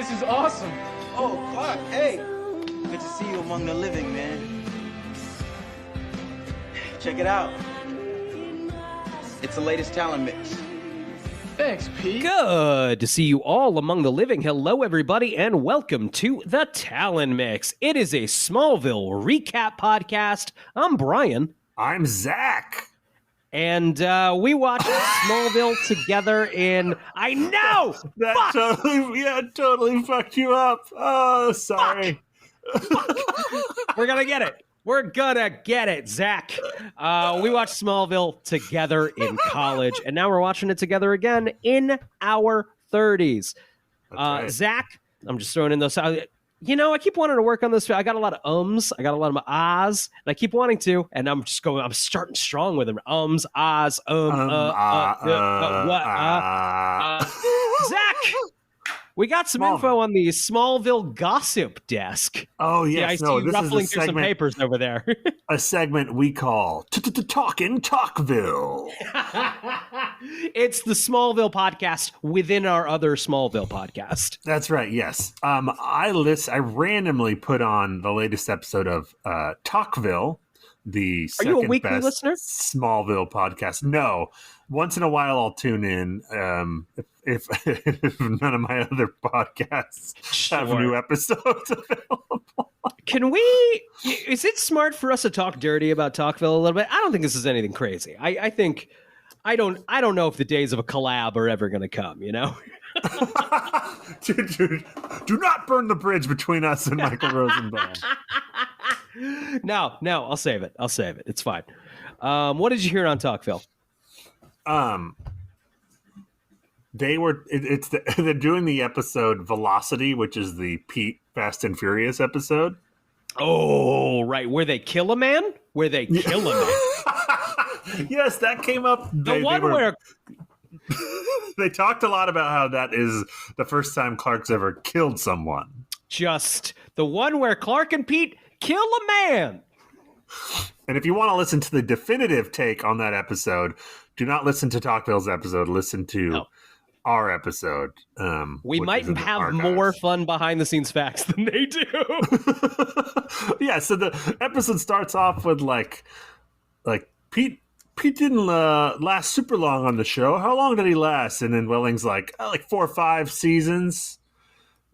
This is awesome. Oh, Clark, hey. Good to see you among the living, man. Check it out. It's the latest talent mix. Thanks, Pete. Good to see you all among the living. Hello, everybody, and welcome to the Talon Mix. It is a Smallville recap podcast. I'm Brian. I'm Zach. And we watched Smallville together in... I know! That totally fucked you up. Oh, sorry. Fuck. We're gonna get it. We're gonna get it, Zach. We watched Smallville together in college, and now we're watching it together again in our 30s. Right. Zach, I'm just throwing in those. You know, I keep wanting to work on this. I got a lot of ums. I got a lot of ahs, and I keep wanting to. And I'm just going. I'm starting strong with them. Ums, ahs, Zach. We got some info on the Smallville gossip desk. Oh, yes. Yeah, I see you ruffling through some papers over there. A segment we call Talkin' Talkville. It's the Smallville podcast within our other Smallville podcast. That's right, yes. I randomly put on the latest episode of Talkville, the second best listener? Smallville podcast. No. Once in a while, I'll tune in if none of my other podcasts have new episodes available. Is it smart for us to talk dirty about Talkville a little bit? I don't think this is anything crazy. I think, I don't know if the days of a collab are ever going to come, you know? Dude, do not burn the bridge between us and Michael Rosenbaum. No, I'll save it. It's fine. What did you hear on Talkville? They're doing the episode Velocity, which is the Pete Fast and Furious episode. Oh, right. Where they kill a man? Yes, that came up. Where they talked a lot about how that is the first time Clark's ever killed someone. Just the one where Clark and Pete kill a man. And if you want to listen to the definitive take on that episode, do not listen to Talkville's episode. Listen to our episode. We might have more fun behind the scenes facts than they do. Yeah, so the episode starts off with like Pete didn't last super long on the show. How long did he last? And then Welling's like 4 or 5 seasons.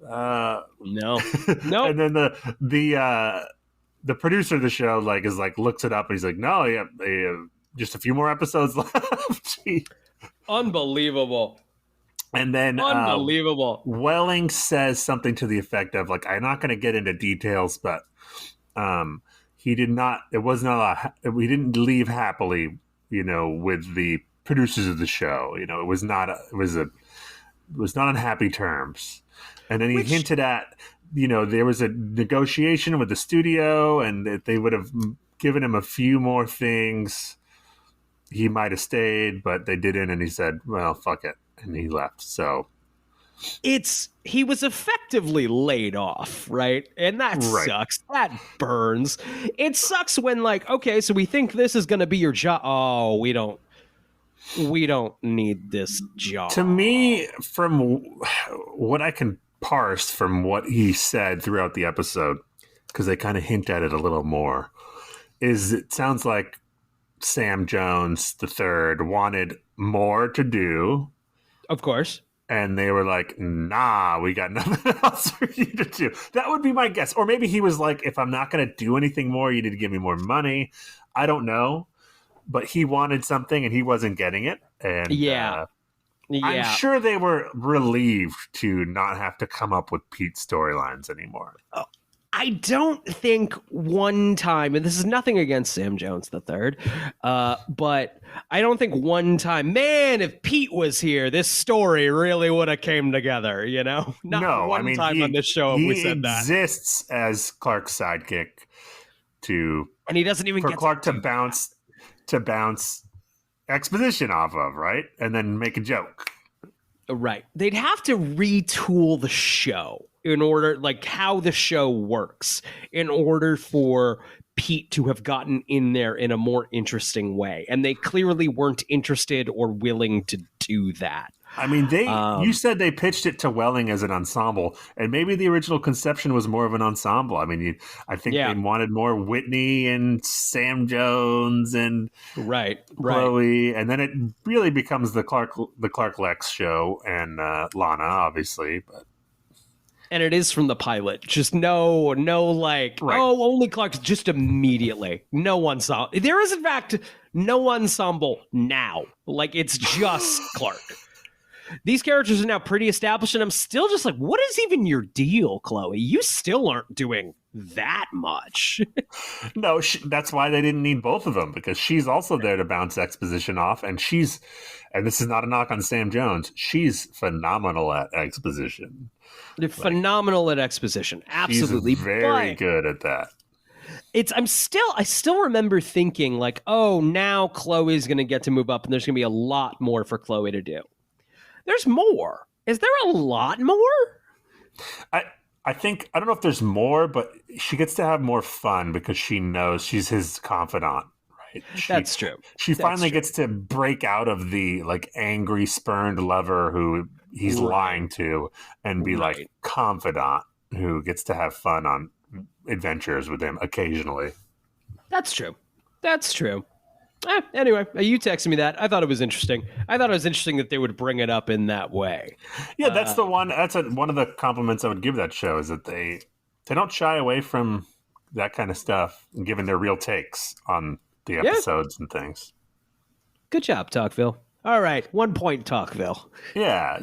No. And then the producer of the show looks it up and he's like, no, yeah, just a few more episodes left. Unbelievable. And then unbelievable. Welling says something to the effect of I'm not going to get into details, but we didn't leave happily, with the producers of the show. It was not on happy terms. And then he hinted at, there was a negotiation with the studio and that they would have given him a few more things. He might have stayed, but they didn't. And he said, well, fuck it. And he left. So he was effectively laid off, right? And that sucks. That burns. It sucks when okay, so we think this is going to be your job. Oh, we don't need this job. To me, from what I can parse from what he said throughout the episode, because they kind of hint at it a little more, is it sounds like Sam Jones III wanted more to do. Of course. And they were like, nah, we got nothing else for you to do. That would be my guess. Or maybe he was like, if I'm not going to do anything more, you need to give me more money. I don't know. But he wanted something and he wasn't getting it. And I'm sure they were relieved to not have to come up with Pete's storylines anymore. I don't think one time, and this is nothing against Sam Jones III, but I don't think one time, man, if Pete was here, this story really would have came together, Not one time on this show have we said that. He exists as Clark's sidekick and he doesn't even for get Clark to bounce exposition off of, right? And then make a joke. Right. They'd have to retool the show in order, how the show works, in order for Pete to have gotten in there in a more interesting way. And they clearly weren't interested or willing to do that. I mean, you said they pitched it to Welling as an ensemble, and maybe the original conception was more of an ensemble. I mean, I think they wanted more Whitney and Sam Jones and Chloe, and then it really becomes the Clark Lex show and Lana, obviously, but. And it is from the pilot. Just no, only Clark. Just immediately, no ensemble. There is, in fact, no ensemble now. Like, it's just Clark. These characters are now pretty established, and I'm still just like, what is even your deal, Chloe? You still aren't doing that much. No, that's why they didn't need both of them, because she's also there to bounce exposition off, and this is not a knock on Sam Jones, she's phenomenal at exposition. They're phenomenal at exposition, absolutely. She's very good at that. I still remember thinking like, oh, now Chloe's going to get to move up, and there's going to be a lot more for Chloe to do. There's more. Is there a lot more? I think, I don't know if there's more, but she gets to have more fun because she knows she's his confidant, right? That's true. She finally gets to break out of the like angry, spurned lover who he's lying to and be like confidant who gets to have fun on adventures with him occasionally. That's true. Anyway, you texted me that. I thought it was interesting. I thought it was interesting that they would bring it up in that way. Yeah, that's the one. That's one of the compliments I would give that show is that they don't shy away from that kind of stuff, given their real takes on the episodes and things. Good job, Talkville. All right, 1 point, Talkville. Yeah,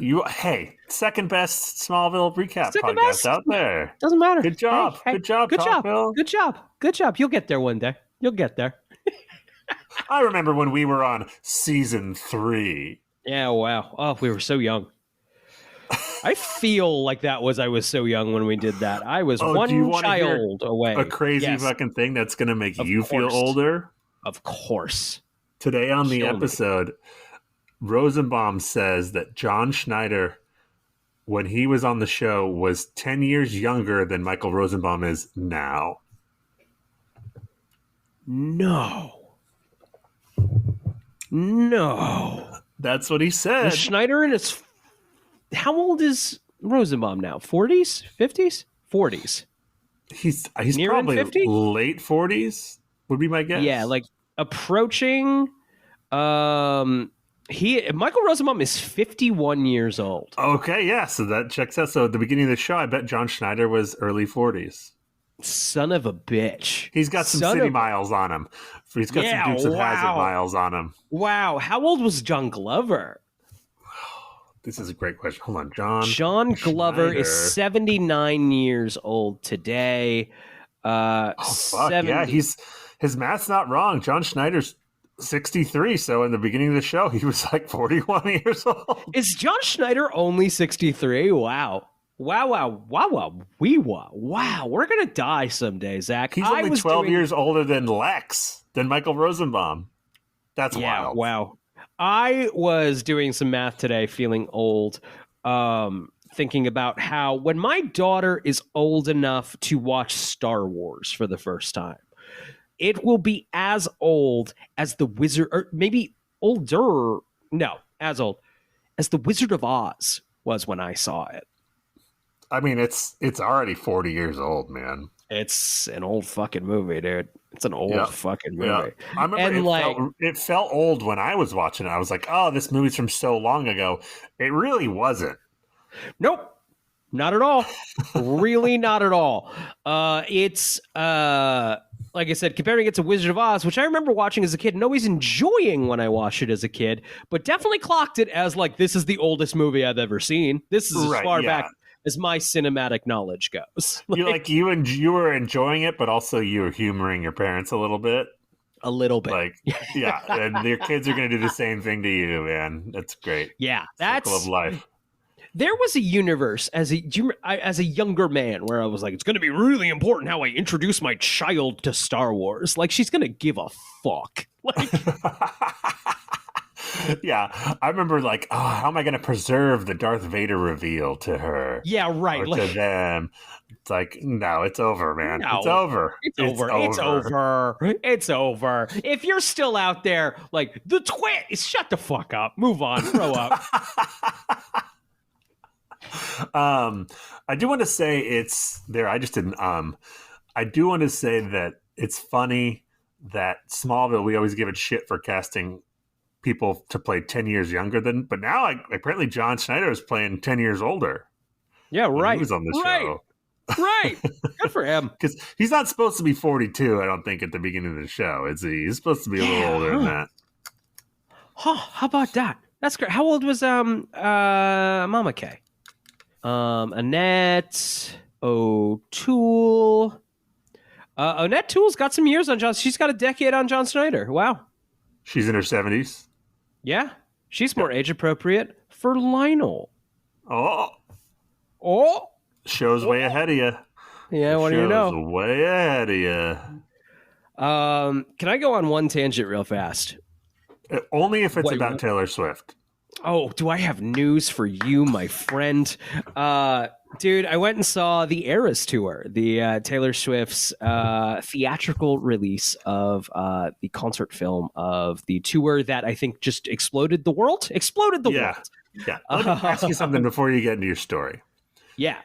second best Smallville recap podcast out there. Doesn't matter. Good job. Hey, good job, Talkville. Good job. You'll get there one day. You'll get there. I remember when we were on season 3. Yeah, wow. Oh, we were so young. I feel like I was so young when we did that. I was one child away. A crazy fucking thing that's going to make you feel older? Of course. Today on the episode, Rosenbaum says that John Schneider, when he was on the show, was 10 years younger than Michael Rosenbaum is now. No. That's what he said. Was Schneider in his... How old is Rosenbaum now? 40s? 50s? 40s. He's Near probably 50? Late 40s would be my guess. Yeah, like approaching... Michael Rosenbaum is 51 years old. Okay, yeah, so that checks out. So at the beginning of the show, I bet John Schneider was early 40s. Son of a bitch. He's got some city miles on him. He's got some Dukes of Hazzard miles on him. Wow. How old was John Glover? This is a great question. Hold on. John Glover Schneider is 79 years old today. Fuck. Yeah, his math's not wrong. John Schneider's 63, so in the beginning of the show, he was like 41 years old. Is John Schneider only 63? Wow. Wow, we're going to die someday, Zach. He's only 12 years older than Michael Rosenbaum. That's wild. Wow. I was doing some math today, feeling old, thinking about how when my daughter is old enough to watch Star Wars for the first time, it will be as old as the Wizard, or maybe older, no, as old as the Wizard of Oz was when I saw it. I mean, it's already 40 years old, man. It's an old fucking movie, dude. It's an old fucking movie. Yeah. I remember it felt old when I was watching it. I was like, oh, this movie's from so long ago. It really wasn't. Nope. Not at all. Really not at all. It's, like I said, comparing it to Wizard of Oz, which I remember watching as a kid and always enjoying when I watched it as a kid, but definitely clocked it as like, this is the oldest movie I've ever seen. This is as far back as my cinematic knowledge goes. You were enjoying it, but also you were humoring your parents a little bit. A little bit. Like, yeah, and your kids are going to do the same thing to you, man. That's great. Yeah, Circle of life. There was a universe as a younger man where I was like, it's going to be really important how I introduce my child to Star Wars. Like, she's going to give a fuck. Like, Yeah, I remember like, oh, how am I going to preserve the Darth Vader reveal to her? Yeah, right. Or to them. It's like, no, it's over, man. No, it's over. It's over. It's over. If you're still out there, like the twist, shut the fuck up. Move on. Grow up. I do want to say it's there. I just didn't. I do want to say that it's funny that Smallville, we always give it shit for casting people to play 10 years younger than, but now apparently John Schneider is playing 10 years older. Yeah, right. He was on the show. Right. Good for him. Because he's not supposed to be 42, I don't think, at the beginning of the show, is he? He's supposed to be a little older than that. Huh, how about that? That's great. How old was Mama K? Annette O'Toole. Annette Toole's got some years on John. She's got a decade on John Schneider. Wow. She's in her 70s. Yeah. She's more age appropriate for Lionel. Oh. Show's way ahead of you. Yeah, what do you know? Show's way ahead of you. Can I go on one tangent real fast? Only if it's about Taylor Swift. Oh, do I have news for you, my friend? Dude, I went and saw the Eras Tour, the Taylor Swift's theatrical release of the concert film of the tour that I think just exploded the world. Exploded the world. Yeah. Let me ask you something before you get into your story. Yeah.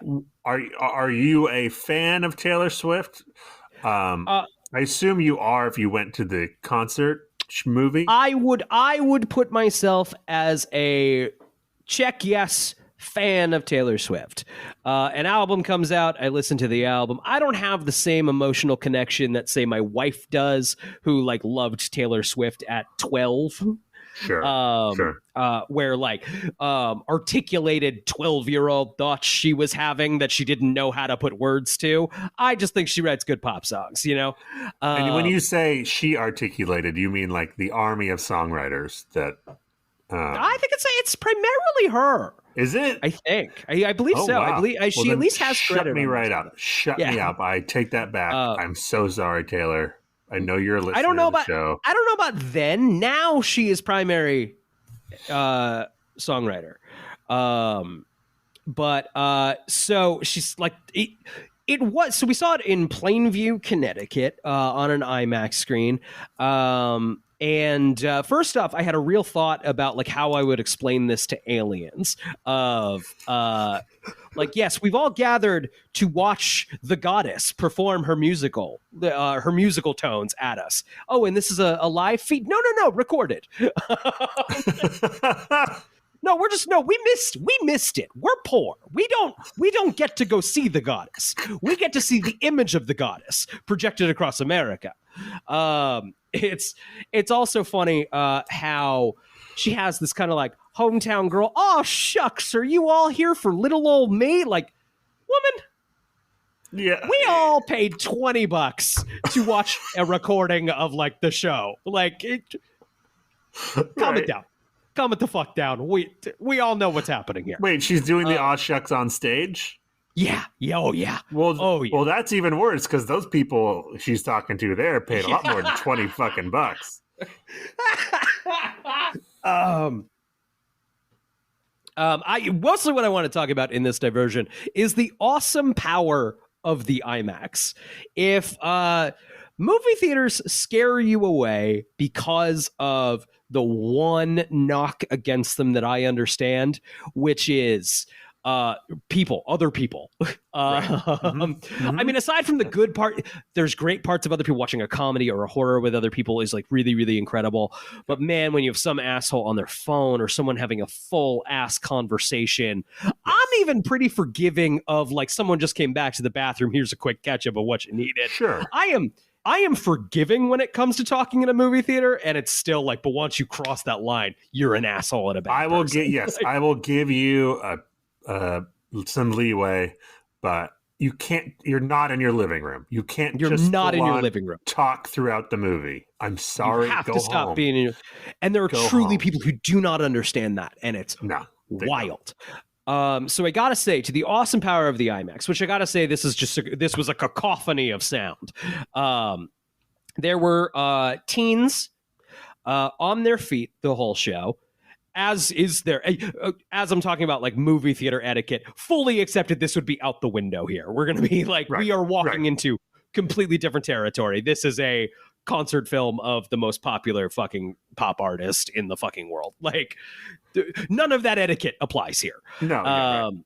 Are you a fan of Taylor Swift? I assume you are if you went to the concert movie. I would put myself as a check yes fan of Taylor Swift. An album comes out, I listen to the album. I don't have the same emotional connection that, say, my wife does, who like loved Taylor Swift at 12. Sure. Where like articulated 12-year-old thoughts she was having that she didn't know how to put words to. I just think she writes good pop songs, you know? And when you say she articulated, you mean like the army of songwriters that... I think it's primarily her. Is it? I think. I believe so. Wow. I believe she at least has credit. Shut me right up. Shut me up. I take that back. I'm so sorry, Taylor. I know you're a listener to the show. I don't know about then. Now she is primary songwriter. But so she's like it was, so we saw it in Plainview, Connecticut, on an IMAX screen. And first off, I had a real thought about like how I would explain this to aliens of like, yes, we've all gathered to watch the goddess perform her musical tones at us. Oh, and this is a live feed? No, recorded. No, we missed it. We're poor. We don't get to go see the goddess. We get to see the image of the goddess projected across America. It's also funny how she has this kind of like hometown girl. Oh shucks, are you all here for little old me? Like, woman, yeah, we all paid $20 to watch a recording of like the show. Like, calm it down. Calm it the fuck down. We all know what's happening here. Wait, she's doing the aw shucks on stage? Yeah. Oh, yeah. Well, that's even worse because those people she's talking to there paid a lot more than 20 fucking bucks. Mostly what I want to talk about in this diversion is the awesome power of the IMAX. If movie theaters scare you away because of the one knock against them that I understand, which is other people. Right. Mm-hmm. I mean, aside from the good part, there's great parts of other people. Watching a comedy or a horror with other people is like really, really incredible. But man, when you have some asshole on their phone or someone having a full ass conversation, I'm even pretty forgiving of like someone just came back to the bathroom. Here's a quick catch up of what you needed. Sure. I am forgiving when it comes to talking in a movie theater, and it's still like, but once you cross that line, you're an asshole and a bad person. I will give you some leeway, but you can't. You're not in your living room. You can't. You're just not in your living room. Talk throughout the movie. I'm sorry. You have go to stop home. being in your. And there are truly people who do not understand that, and it's wild. So I gotta say, to the awesome power of the IMAX, which I gotta say, this was a cacophony of sound. There were teens on their feet the whole show. As I'm talking about like movie theater etiquette, fully accepted this would be out the window here. We're going to be like, we are walking into completely different territory. This is a concert film of the most popular fucking pop artist in the fucking world. Like, none of that etiquette applies here. No.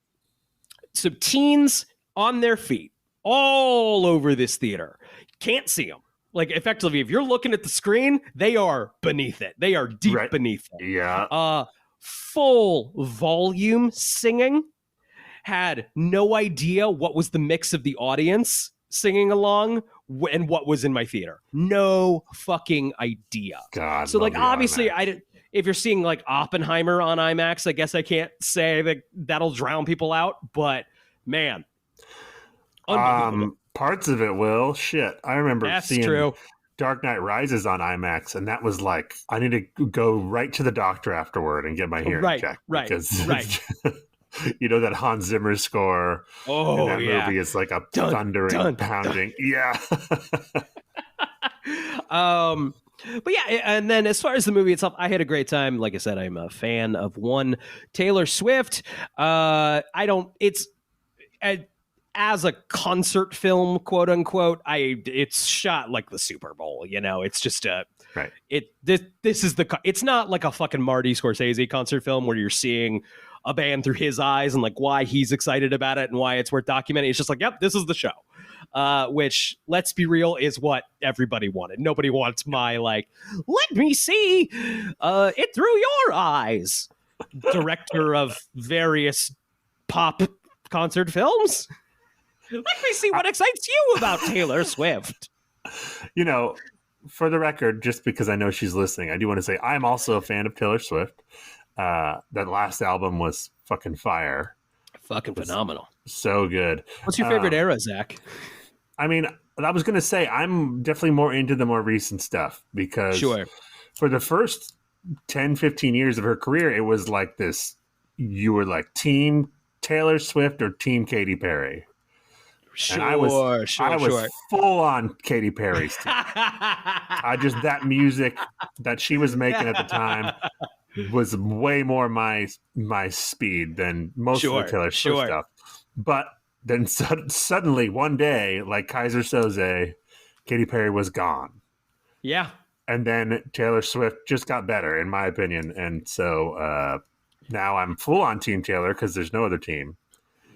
So teens on their feet all over this theater. Can't see them. Like, effectively, if you're looking at the screen, they are beneath it. They are deep beneath it. Yeah. Full volume singing. Had no idea what was the mix of the audience singing along and what was in my theater. No fucking idea. God. So, like, obviously, if you're seeing, like, Oppenheimer on IMAX, I guess I can't say that that'll drown people out. But, man. Unbelievable. Parts of it will. Shit. I remember seeing Dark Knight Rises on IMAX, and that was like, I need to go right to the doctor afterward and get my hearing checked. Because, you know, that Hans Zimmer score in that movie is like a thundering, pounding. Yeah. But yeah, and then as far as the movie itself, I had a great time. Like I said, I'm a fan of one Taylor Swift. As a concert film, quote unquote, it's shot like the Super Bowl. You know, it's just it's not like a fucking Marty Scorsese concert film where you're seeing a band through his eyes and like why he's excited about it and why it's worth documenting. It's just like, yep, this is the show. Which, let's be real, is what everybody wanted. Nobody wants my like, let me see it through your eyes. Director of various pop concert films. Let me see what excites you about Taylor Swift. You know, for the record, just because I know she's listening, I do want to say I'm also a fan of Taylor Swift. That last album was fucking fire. Fucking phenomenal. So good. What's your favorite era, Zach? I mean, I was going to say I'm definitely more into the more recent stuff because for the first 10, 15 years of her career, it was like this. You were like team Taylor Swift or team Katy Perry. And I was full on Katy Perry's team. That music that she was making at the time was way more my speed than most of the Taylor Swift stuff. But then suddenly one day, like Kaiser Soze, Katy Perry was gone. Yeah. And then Taylor Swift just got better, in my opinion. And so now I'm full on Team Taylor because there's no other team.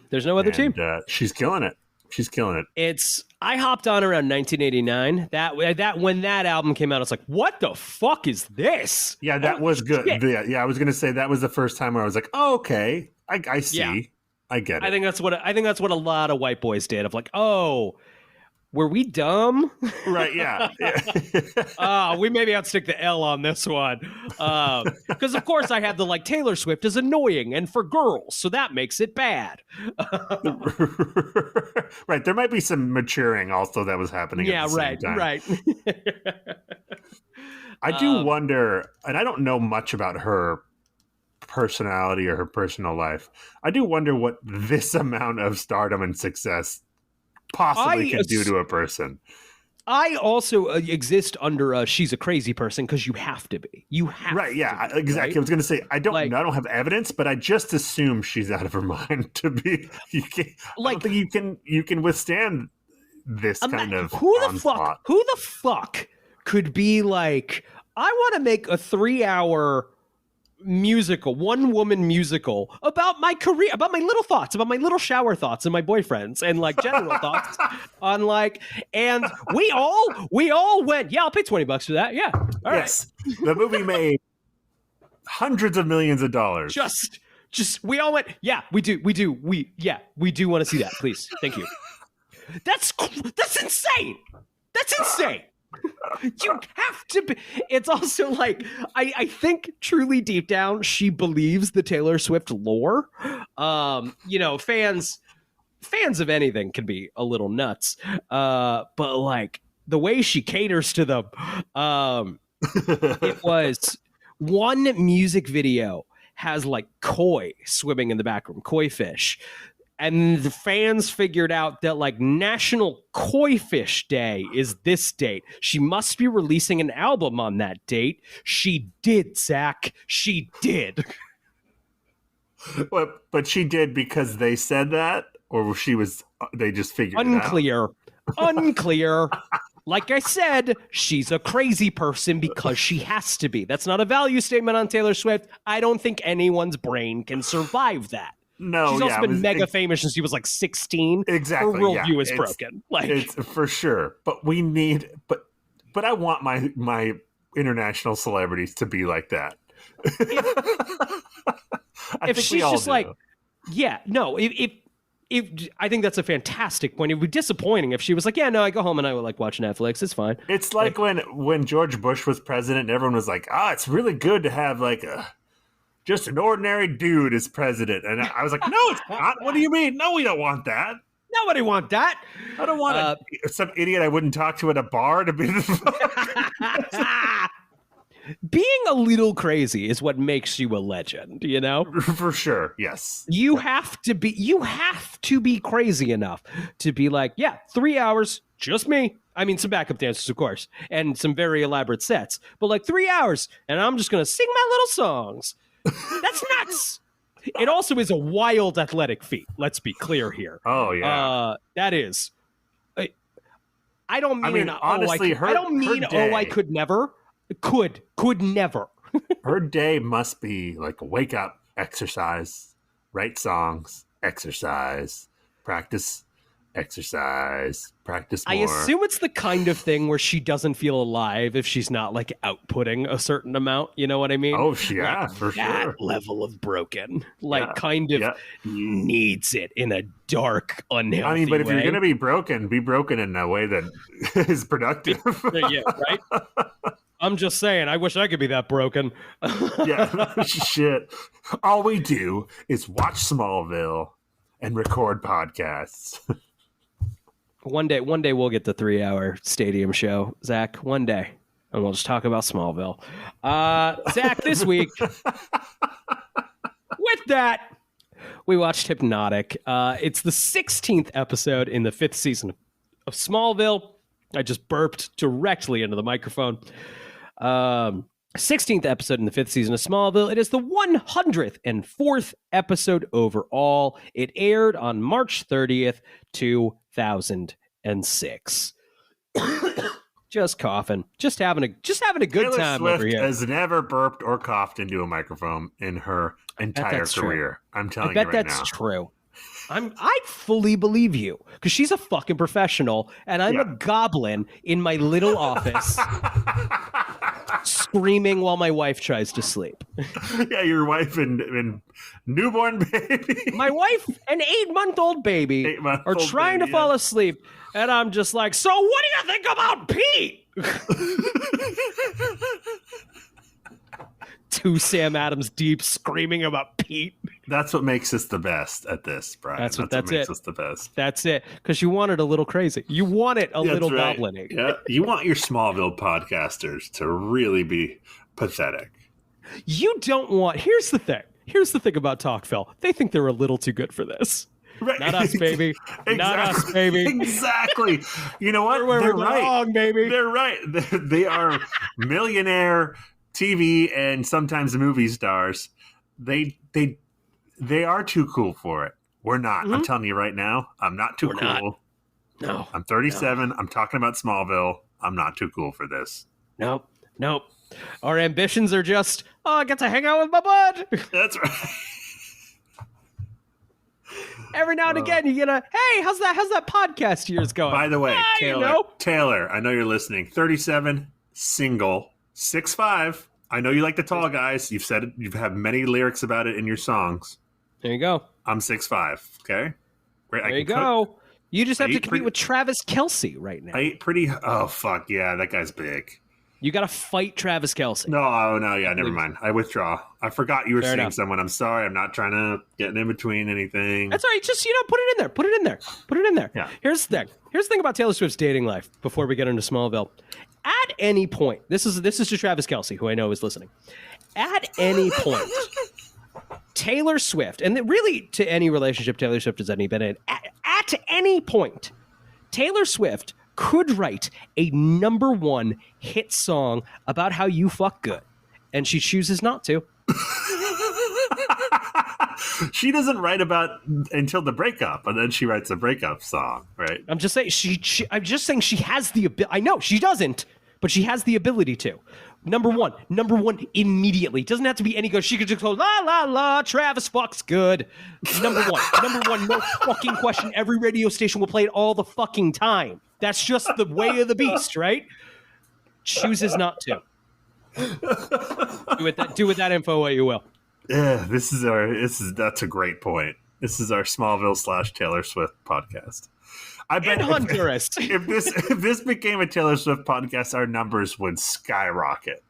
There's no other team. She's killing it. She's killing it. I hopped on around 1989. That when that album came out, I was like, "What the fuck is this?" Yeah, that was good. Yeah, I was gonna say that was the first time where I was like, oh, "Okay, I see, I get it." I think that's what a lot of white boys did. Of like, "Oh, were we dumb?" Right? Yeah. We maybe outstick the L on this one, because of course I had the like Taylor Swift is annoying and for girls, so that makes it bad. Right. There might be some maturing also that was happening. Yeah. At the same time. Right. I do wonder, and I don't know much about her personality or her personal life. I do wonder what this amount of stardom and success possibly can do to a person. I also exist under she's a crazy person because you have to be. You have right, yeah, to be, exactly. Right? I was going to say I don't have evidence, but I just assume she's out of her mind to be. I don't think you can withstand this kind of who the fuck could be like, I want to make a 3-hour musical, one-woman musical about my career, about my little thoughts, about my little shower thoughts and my boyfriends and like general thoughts on like, and we all went, yeah, I'll pay $20 for that. Yeah. All right. The movie made hundreds of millions of dollars. Just we all went, yeah, we do want to see that, please. Thank you. That's insane. That's insane. You have to be. It's also like I think truly deep down she believes the Taylor Swift lore. You know, fans of anything can be a little nuts. But like the way she caters to them, it was one music video has like koi swimming in the background, koi fish. And the fans figured out that like National Koi Fish Day is this date. She must be releasing an album on that date. She did, Zach. She did. But she did because they said that, or they just figured Unclear. it out? Unclear. Like I said, she's a crazy person because she has to be. That's not a value statement on Taylor Swift. I don't think anyone's brain can survive that. No, she's also been mega famous since she was like 16. Exactly. Her worldview is broken. Like, it's for sure. But we need. But I want my international celebrities to be like that. If she's just like, yeah, no. If I think that's a fantastic point. It would be disappointing if she was like, yeah, no, I go home and I would like watch Netflix. It's fine. It's like when George Bush was president, and everyone was like, it's really good to have like just an ordinary dude as president. And I was like, no, it's not. What do you mean? No, we don't want that. Nobody want that. I don't want some idiot I wouldn't talk to at a bar to be Being a little crazy is what makes you a legend, you know? For sure, yes. You have to be crazy enough to be like, yeah, 3 hours, just me. I mean, some backup dancers, of course, and some very elaborate sets, but like 3 hours, and I'm just going to sing my little songs. That's nuts. It also is a wild athletic feat. Let's be clear here. Oh, yeah. That is. I don't mean, honestly, I don't mean, I could never. Could never. Her day must be like wake up, exercise, write songs, exercise, practice, exercise, practice more. I assume it's the kind of thing where she doesn't feel alive if she's not like outputting a certain amount. You know what I mean? Oh, yeah, like, for that sure. Level of broken, like kind of needs it in a dark, unhealthy I mean, but if way. you're going to be broken in a way that is productive. Yeah, right? I'm just saying, I wish I could be that broken. Yeah, shit. All we do is watch Smallville and record podcasts. One day we'll get the 3-hour stadium show, Zach. One day. And we'll just talk about Smallville. Zach, this week, with that, we watched Hypnotic. It's the 16th episode in the 5th season of Smallville. I just burped directly into the microphone. 16th episode in the 5th season of Smallville. It is the 104th episode overall. It aired on March 30th, 2006. Just coughing. Just having a good Taylor time Swift over here. has never burped or coughed into a microphone in her entire career. True. I'm telling I you bet right that's now. true. I fully believe you because she's a fucking professional and I'm a goblin in my little office screaming while my wife tries to sleep. Yeah, your wife and newborn baby. My wife and 8-month-old baby are trying to fall asleep and I'm just like, so what do you think about Pete? Two Sam Adams deep screaming about Pete. That's what makes us the best at this, Brian. That's what makes us the best. That's it. Because you want it a little crazy. You want it a little right. goblin-y. Yeah, you want your Smallville podcasters to really be pathetic. You don't want... Here's the thing about Talkville. They think they're a little too good for this. Right. Not us, baby. Exactly. Not us, baby. Exactly. You know what? They're right. wrong, baby. They're right. They are millionaire TV and sometimes movie stars. They are too cool for it. We're not. I'm telling you right now, I'm not too cool. No. I'm 37. No. I'm talking about Smallville. I'm not too cool for this. Nope. Our ambitions are just, I get to hang out with my bud. That's right. Every now and again, you get hey, how's that podcast of yours going? By the way, Taylor, I know you're listening. 37, single, 6'5". I know you like the tall guys. You've said it. You've had many lyrics about it in your songs. There you go. I'm 6'5". Okay, great. There you go. You just have to compete with Travis Kelce right now. Oh fuck yeah, that guy's big. You got to fight Travis Kelce. No, never mind. I withdraw. I forgot you were seeing someone. I'm sorry. I'm not trying to get in between anything. That's all right. Just, put it in there. Put it in there. Yeah. Here's the thing about Taylor Swift's dating life before we get into Smallville. At any point, this is to Travis Kelce, who I know is listening. At any point, Taylor Swift, and really to any relationship Taylor Swift has been in, at any point, Taylor Swift could write a #1 hit song about how you fuck good, and she chooses not to. She doesn't write about until the breakup, and then she writes a breakup song, right? I'm just saying I'm just saying she has the ability. I know she doesn't, but she has the ability to. Number one immediately. Doesn't have to be any good. She could just go, la, la, la, Travis fucks good. Number one, no fucking question. Every radio station will play it all the fucking time. That's just the way of the beast, right? Chooses not to. Do with that info what you will. Yeah, that's a great point. This is our Smallville / Taylor Swift podcast. I bet in Honduras. If this became a Taylor Swift podcast, our numbers would skyrocket.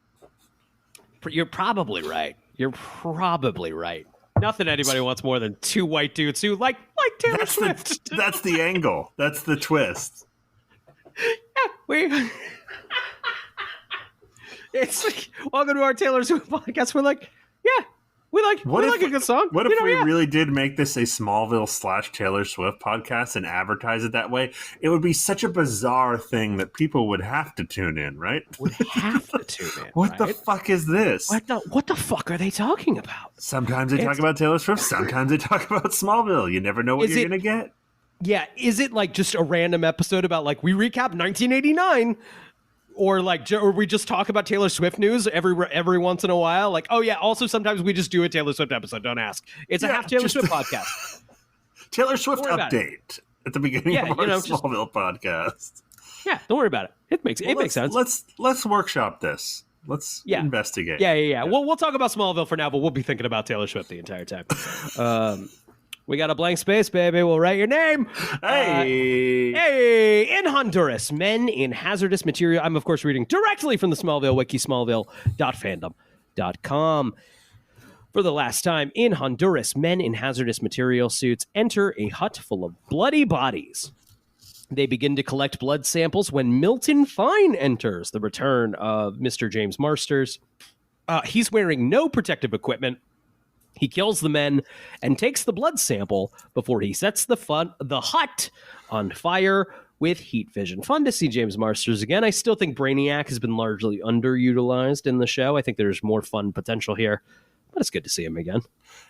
You're probably right. Nothing anybody wants more than 2 white dudes who like Taylor Swift. That's the angle. That's the twist. Yeah, it's like, welcome to our Taylor Swift podcast. We're like, yeah. We like a good song. What if we really did make this a Smallville / Taylor Swift podcast and advertise it that way? It would be such a bizarre thing that people would have to tune in, right? Would have to tune in. What the fuck is this? What the fuck are they talking about? Sometimes they talk about Taylor Swift. Sometimes they talk about Smallville. You never know what you're going to get. Yeah. Is it like just a random episode about like we recap 1989? Or we just talk about Taylor Swift news every once in a while. Like, oh yeah. Also, sometimes we just do a Taylor Swift episode. Don't ask. It's a half Taylor Swift podcast. Taylor Swift update at the beginning of our Smallville podcast. Yeah, don't worry about it. It makes sense. Let's workshop this. Let's investigate. Yeah. We'll talk about Smallville for now, but we'll be thinking about Taylor Swift the entire time. We got a blank space, baby. We'll write your name. Hey. In Honduras, men in hazardous material. I'm, of course, reading directly from the Smallville wiki, smallville.fandom.com. For the last time, in Honduras, men in hazardous material suits enter a hut full of bloody bodies. They begin to collect blood samples when Milton Fine enters, the return of Mr. James Marsters. He's wearing no protective equipment. He kills the men and takes the blood sample before he sets the hut on fire with heat vision. Fun to see James Marsters again. I still think Brainiac has been largely underutilized in the show. I think there's more fun potential here, but it's good to see him again.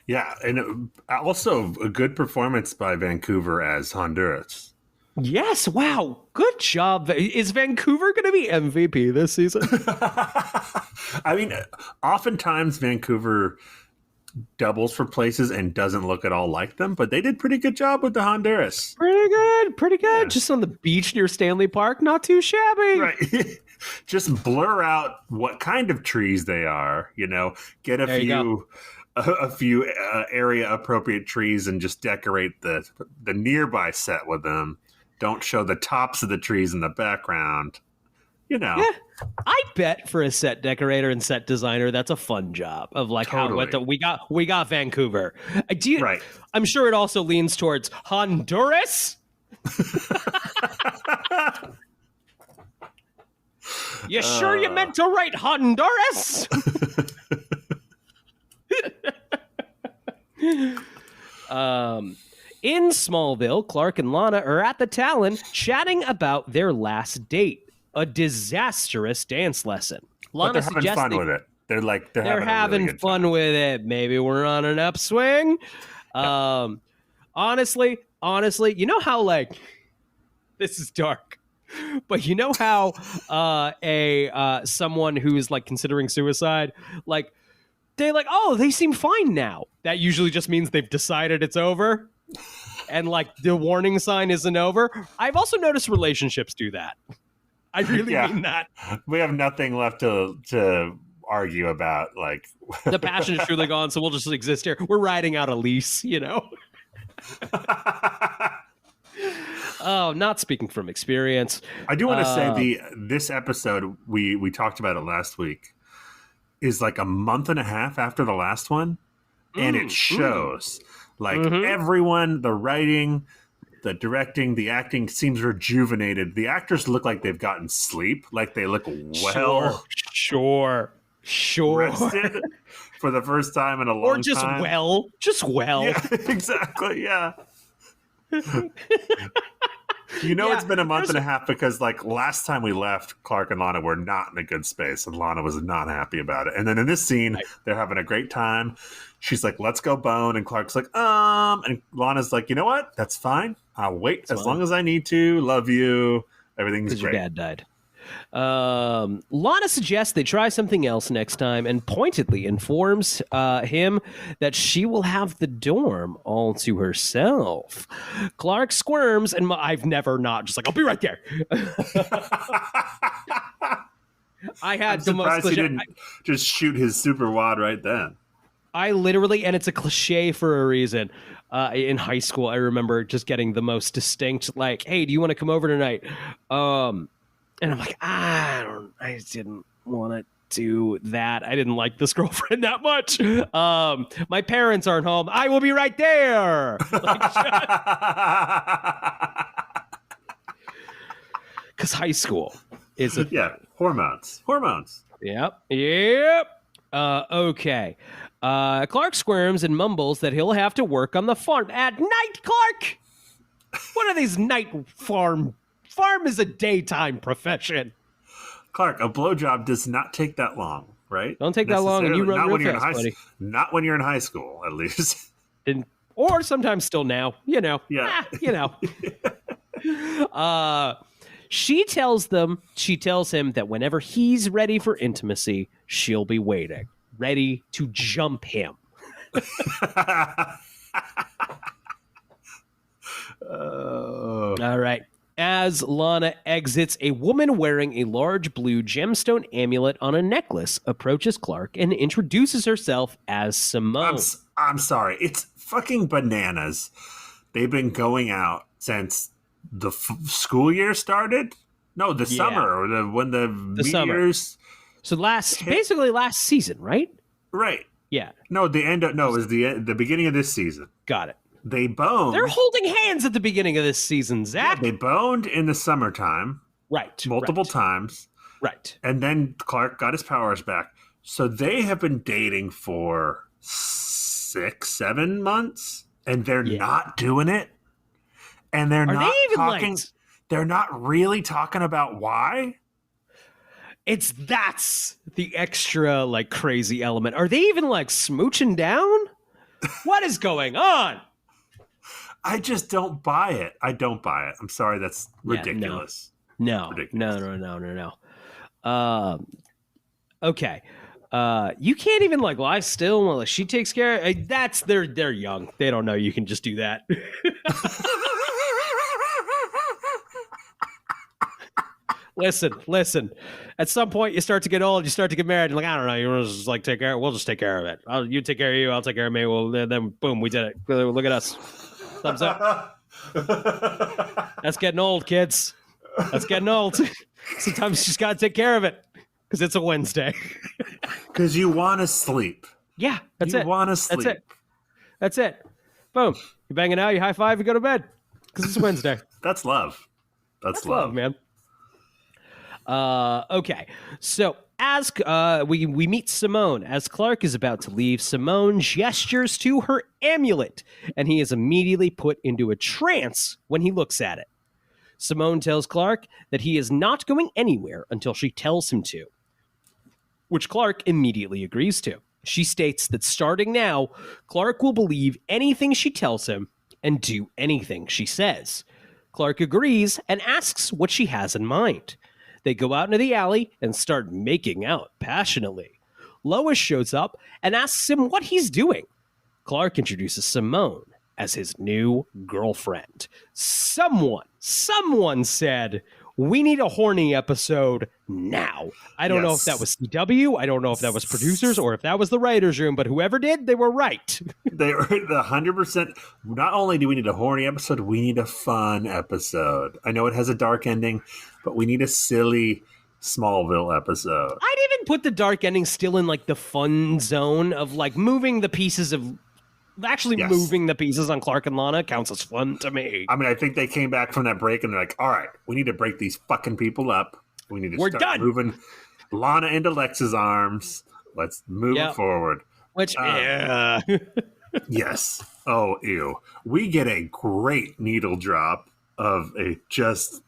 Yeah, and also a good performance by Vancouver as Honduras. Yes, wow, good job. Is Vancouver going to be MVP this season? I mean, oftentimes Vancouver doubles for places and doesn't look at all like them, but they did pretty good job with the Honduras. Pretty good. Yeah. Just on the beach near Stanley Park, not too shabby. Right. Just blur out what kind of trees they are, get a few area appropriate trees and just decorate the nearby set with them. Don't show the tops of the trees in the background. Yeah, I bet for a set decorator and set designer, that's a fun job of like we got Vancouver. Right. I'm sure it also leans towards Honduras. You sure you meant to write Honduras? In Smallville, Clark and Lana are at the Talon chatting about their last date. A disastrous dance lesson. But they're having fun with it. They're having really fun with it. Maybe we're on an upswing. Yep. Honestly, you know how this is dark, but you know how someone who is considering suicide, they seem fine now. That usually just means they've decided it's over, and the warning sign isn't over. I've also noticed relationships do that. I really mean that. We have nothing left to argue about. The passion is truly gone, so we'll just exist here. We're riding out a lease, Oh, not speaking from experience. I do want to say this episode, we talked about it last week, is a month and a half after the last one, and it shows. Everyone, the writing, the directing, the acting seems rejuvenated. The actors look like they've gotten sleep. They look well. Sure. Sure. rested for the first time in a long time. Or just well. Yeah, exactly. Yeah. It's been a month and a half because, like, last time we left, Clark and Lana were not in a good space, and Lana was not happy about it. And then in this scene, they're having a great time. She's like, let's go bone. And Clark's like, And Lana's like, you know what? That's fine. I'll wait as long as I need to. Love you. Everything's great. Because your dad died. Lana suggests they try something else next time and pointedly informs him that she will have the dorm all to herself. Clark squirms, and I've never not just like, I'll be right there. I had the most surprised he didn't just shoot his super wad right then. I literally, and it's a cliche for a reason. In high school, I remember just getting the most distinct, like, hey, do you want to come over tonight? And I'm like, I didn't want to do that. I didn't like this girlfriend that much. My parents aren't home. I will be right there. Because high school is hormones. Yep. Okay. Clark squirms and mumbles that he'll have to work on the farm at night. Clark, what are these night farm? Farm is a daytime profession. Clark, a blowjob does not take that long, right? Don't take that long, and you run real fast, buddy. Not when you're in high school, at least. Or sometimes still now, Yeah. She tells him that whenever he's ready for intimacy, she'll be waiting, ready to jump him. All right. As Lana exits, a woman wearing a large blue gemstone amulet on a necklace approaches Clark and introduces herself as Simone. I'm sorry. It's fucking bananas. They've been going out since the school year started? No, the summer, or when the meteors. So basically last season, right? Right. Yeah. No, it was the beginning of this season. Got it. They boned. They're holding hands at the beginning of this season, Zach. Yeah, they boned in the summertime. Right. Multiple times. Right. And then Clark got his powers back. So they have been dating for 6-7 months, and they're not doing it. And they're not talking. They're not really talking about why. That's the extra like crazy element. Are they even like smooching down? What is going on? I just don't buy it. I don't buy it. I'm sorry. That's ridiculous. No. Okay. You can't even like lie still while she takes care of they're young. They don't know you can just do that. Listen. At some point, you start to get old. You start to get married. You're like, I don't know. We'll just like take care. We'll just take care of it. You take care of you. I'll take care of me. Well, then boom, we did it. Look at us. Thumbs up. That's getting old, kids. That's getting old. Sometimes you just gotta take care of it because it's a Wednesday. Because you want to sleep. Yeah, that's it. You want to sleep. That's it. Boom. You banging out. You high five. You go to bed because it's Wednesday. That's love. That's love, man. Okay, so as we meet Simone. As Clark is about to leave, Simone gestures to her amulet, and he is immediately put into a trance when he looks at it. Simone tells Clark that he is not going anywhere until she tells him to, which Clark immediately agrees to. She states that starting now, Clark will believe anything she tells him and do anything she says. Clark agrees and asks what she has in mind. They go out into the alley and start making out passionately. Lois shows up and asks him what he's doing. Clark introduces Simone as his new girlfriend. Someone said, we need a horny episode now. I don't know if that was CW. I don't know if that was producers or if that was the writer's room, but whoever did, they were right. They were 100%. Not only do we need a horny episode, we need a fun episode. I know it has a dark ending, but we need a silly Smallville episode. I'd even put the dark ending still in like the fun zone of like moving the pieces of... Actually, moving the pieces on Clark and Lana counts as fun to me. I mean, I think they came back from that break and they're like, all right, we need to break these fucking people up. We need to start moving Lana into Lex's arms. Let's move it forward. Which, yes. Oh, ew. We get a great needle drop of a just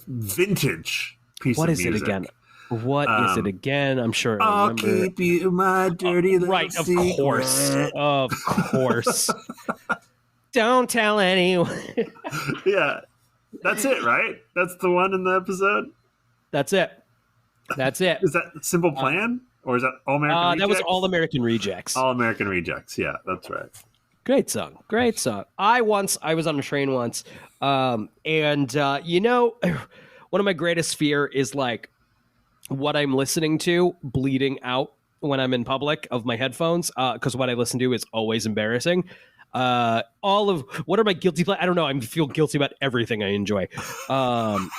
vintage piece what of is music. it again? What is it again? I'm sure I I'll remember. keep you my dirty little right, secret. Of course. Don't tell anyone. Yeah. That's it, right? That's the one in the episode? That's it. Is that Simple Plan? Or is that All American Rejects? That was All American Rejects. All American Rejects. Yeah, that's right. Great song. I was on a train once, and one of my greatest fear is like what I'm listening to bleeding out when I'm in public of my headphones, because what I listen to is always embarrassing. What are my guilty pleasures? I don't know. I feel guilty about everything I enjoy. But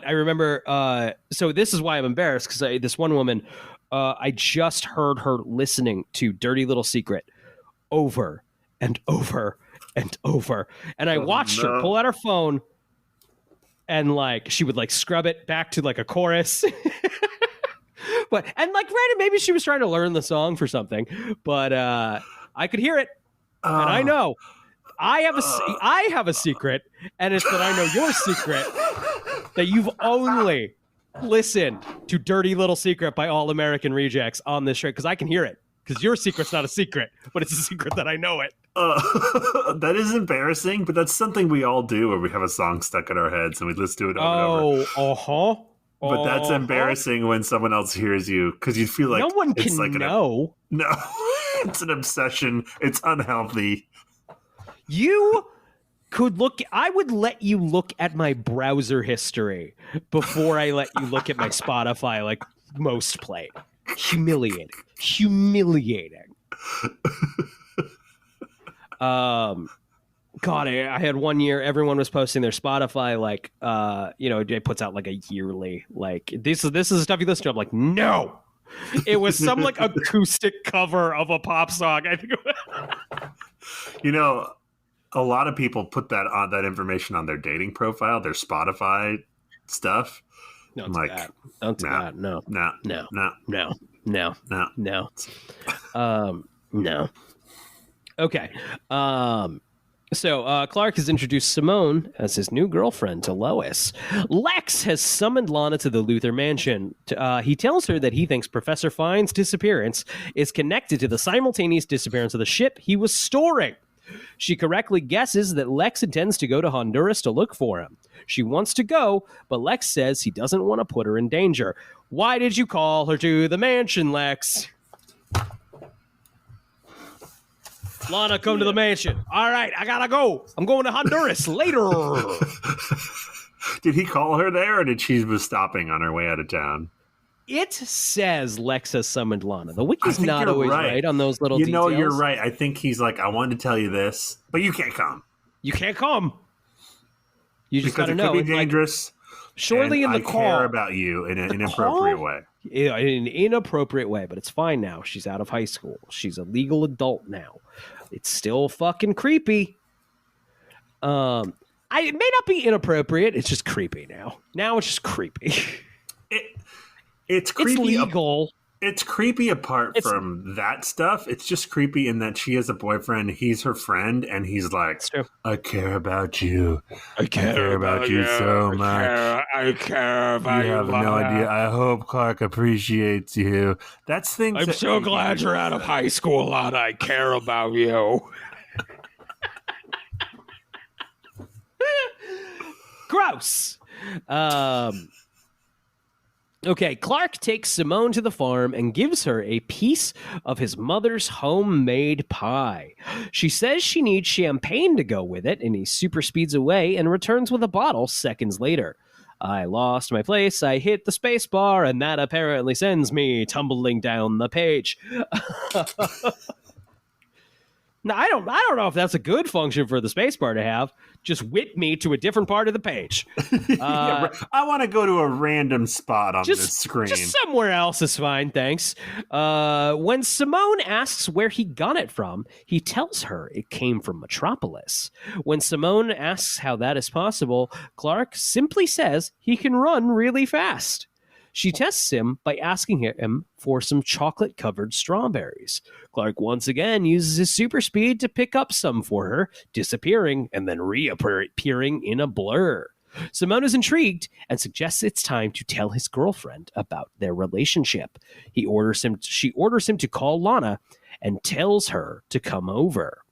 I remember, so this is why I'm embarrassed, because this one woman, I just heard her listening to Dirty Little Secret over and over and over. And I watched her pull out her phone and like, she would like scrub it back to like a chorus. Granted, maybe she was trying to learn the song for something, but I could hear it. And I know I have a secret, and it's that I know your secret, that you've only listened to Dirty Little Secret by All American Rejects on this show, because I can hear it. Because your secret's not a secret, but it's a secret that I know it. That is embarrassing, but that's something we all do where we have a song stuck in our heads and we listen to it over and over. But that's embarrassing when someone else hears you, because you feel like no one can know. No, it's an obsession. It's unhealthy. You could I would let you look at my browser history before I let you look at my Spotify, like most played. Humiliating. God, I had one year, everyone was posting their Spotify, like, it puts out like a yearly, like, this is the stuff you listen to. I'm like, no, it was some like acoustic cover of a pop song. I think. A lot of people put that information on their dating profile, their Spotify stuff. Don't do that. No. Okay. So Clark has introduced Simone as his new girlfriend to Lois. Lex has summoned Lana to the Luther mansion. He tells her that he thinks Professor Fine's disappearance is connected to the simultaneous disappearance of the ship he was storing. She correctly guesses that Lex intends to go to Honduras to look for him. She wants to go, but Lex says he doesn't want to put her in danger. Why did you call her to the mansion, Lex? Lana, come to the mansion. All right, I gotta go. I'm going to Honduras later. Did he call her there, or did she was stopping on her way out of town? It says Lex has summoned Lana. The wiki's not always right on those little details. You're right. I think he's like, I wanted to tell you this, but you can't come. You can't come. You just gotta know. It could be dangerous. Surely in the car. I care about you in an inappropriate way. In an inappropriate way, but it's fine now. She's out of high school. She's a legal adult now. It's still fucking creepy. It may not be inappropriate. It's just creepy now. Now it's just creepy. It's creepy. It's legal. It's creepy apart from that stuff. It's just creepy in that she has a boyfriend. He's her friend, and he's like, I care about you. I care about you so much. I care about you. You have no idea. I hope Clark appreciates you. That's things. I'm so glad you're out of high school, Lana. I care about you. Gross. Okay, Clark takes Simone to the farm and gives her a piece of his mother's homemade pie. She says she needs champagne to go with it, and he super speeds away and returns with a bottle seconds later. I lost my place, I hit the space bar, and that apparently sends me tumbling down the page. No, I don't know if that's a good function for the spacebar to have. Just whip me to a different part of the page. I want to go to a random spot on this screen. Just somewhere else is fine, thanks. When Simone asks where he got it from, he tells her it came from Metropolis. When Simone asks how that is possible, Clark simply says he can run really fast. She tests him by asking him for some chocolate-covered strawberries. Clark once again uses his super speed to pick up some for her, disappearing and then reappearing in a blur. Simone is intrigued and suggests it's time to tell his girlfriend about their relationship. She orders him to call Lana and tells her to come over.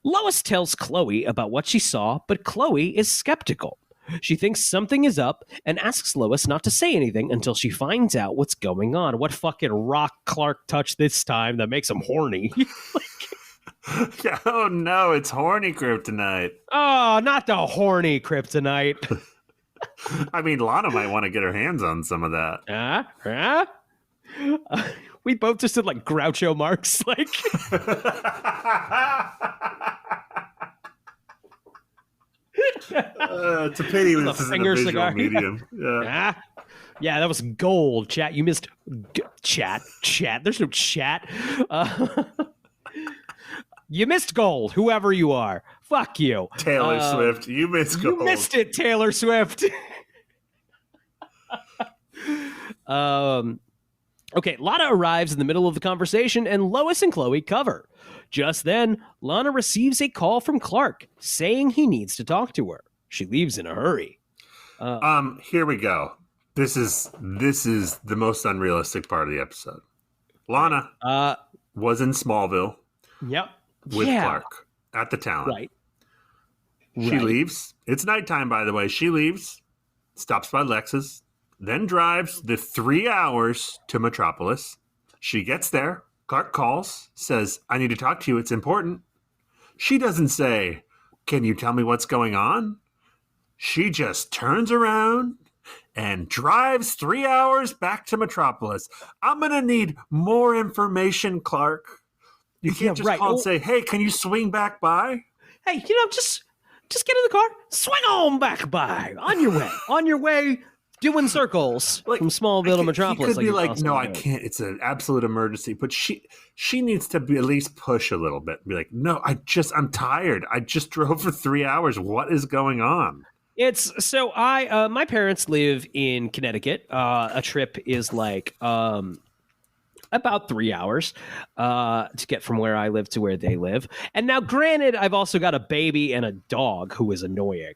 Lois tells Chloe about what she saw, but Chloe is skeptical. She thinks something is up and asks Lois not to say anything until she finds out what's going on. What fucking rock Clark touched this time that makes him horny? Oh no, it's horny kryptonite. Oh, not the horny kryptonite. I mean, Lana might want to get her hands on some of that. We both just did like Groucho Marx, like. It's a pity this isn't a visual cigar. medium. Yeah, that was gold. Chat, you missed chat. There's no chat. You missed gold, whoever you are. Fuck you. Taylor Swift, you missed gold. You missed it, Taylor Swift. Okay, Lana arrives in the middle of the conversation, and Lois and Chloe cover. Just then, Lana receives a call from Clark saying he needs to talk to her. She leaves in a hurry. Here we go. This is the most unrealistic part of the episode. Lana was in Smallville. Yep. With Clark at the Talon. Right. She leaves. It's nighttime, by the way. She leaves, stops by Lex's, then drives the 3 hours to Metropolis. She gets there. Clark calls, says, I need to talk to you. It's important. She doesn't say, can you tell me what's going on? She just turns around and drives 3 hours back to Metropolis. I'm going to need more information, Clark. You can't just call and say, hey, can you swing back by? Hey, just get in the car, swing on back by. On your way, doing circles from Smallville to Metropolis. He could be like, no, I can't. It's an absolute emergency. But she needs to be at least push a little bit. Be like, no, I'm tired. I just drove for 3 hours. What is going on? It's so my parents live in Connecticut. A trip is like about 3 hours to get from where I live to where they live. And now, granted, I've also got a baby and a dog who is annoying.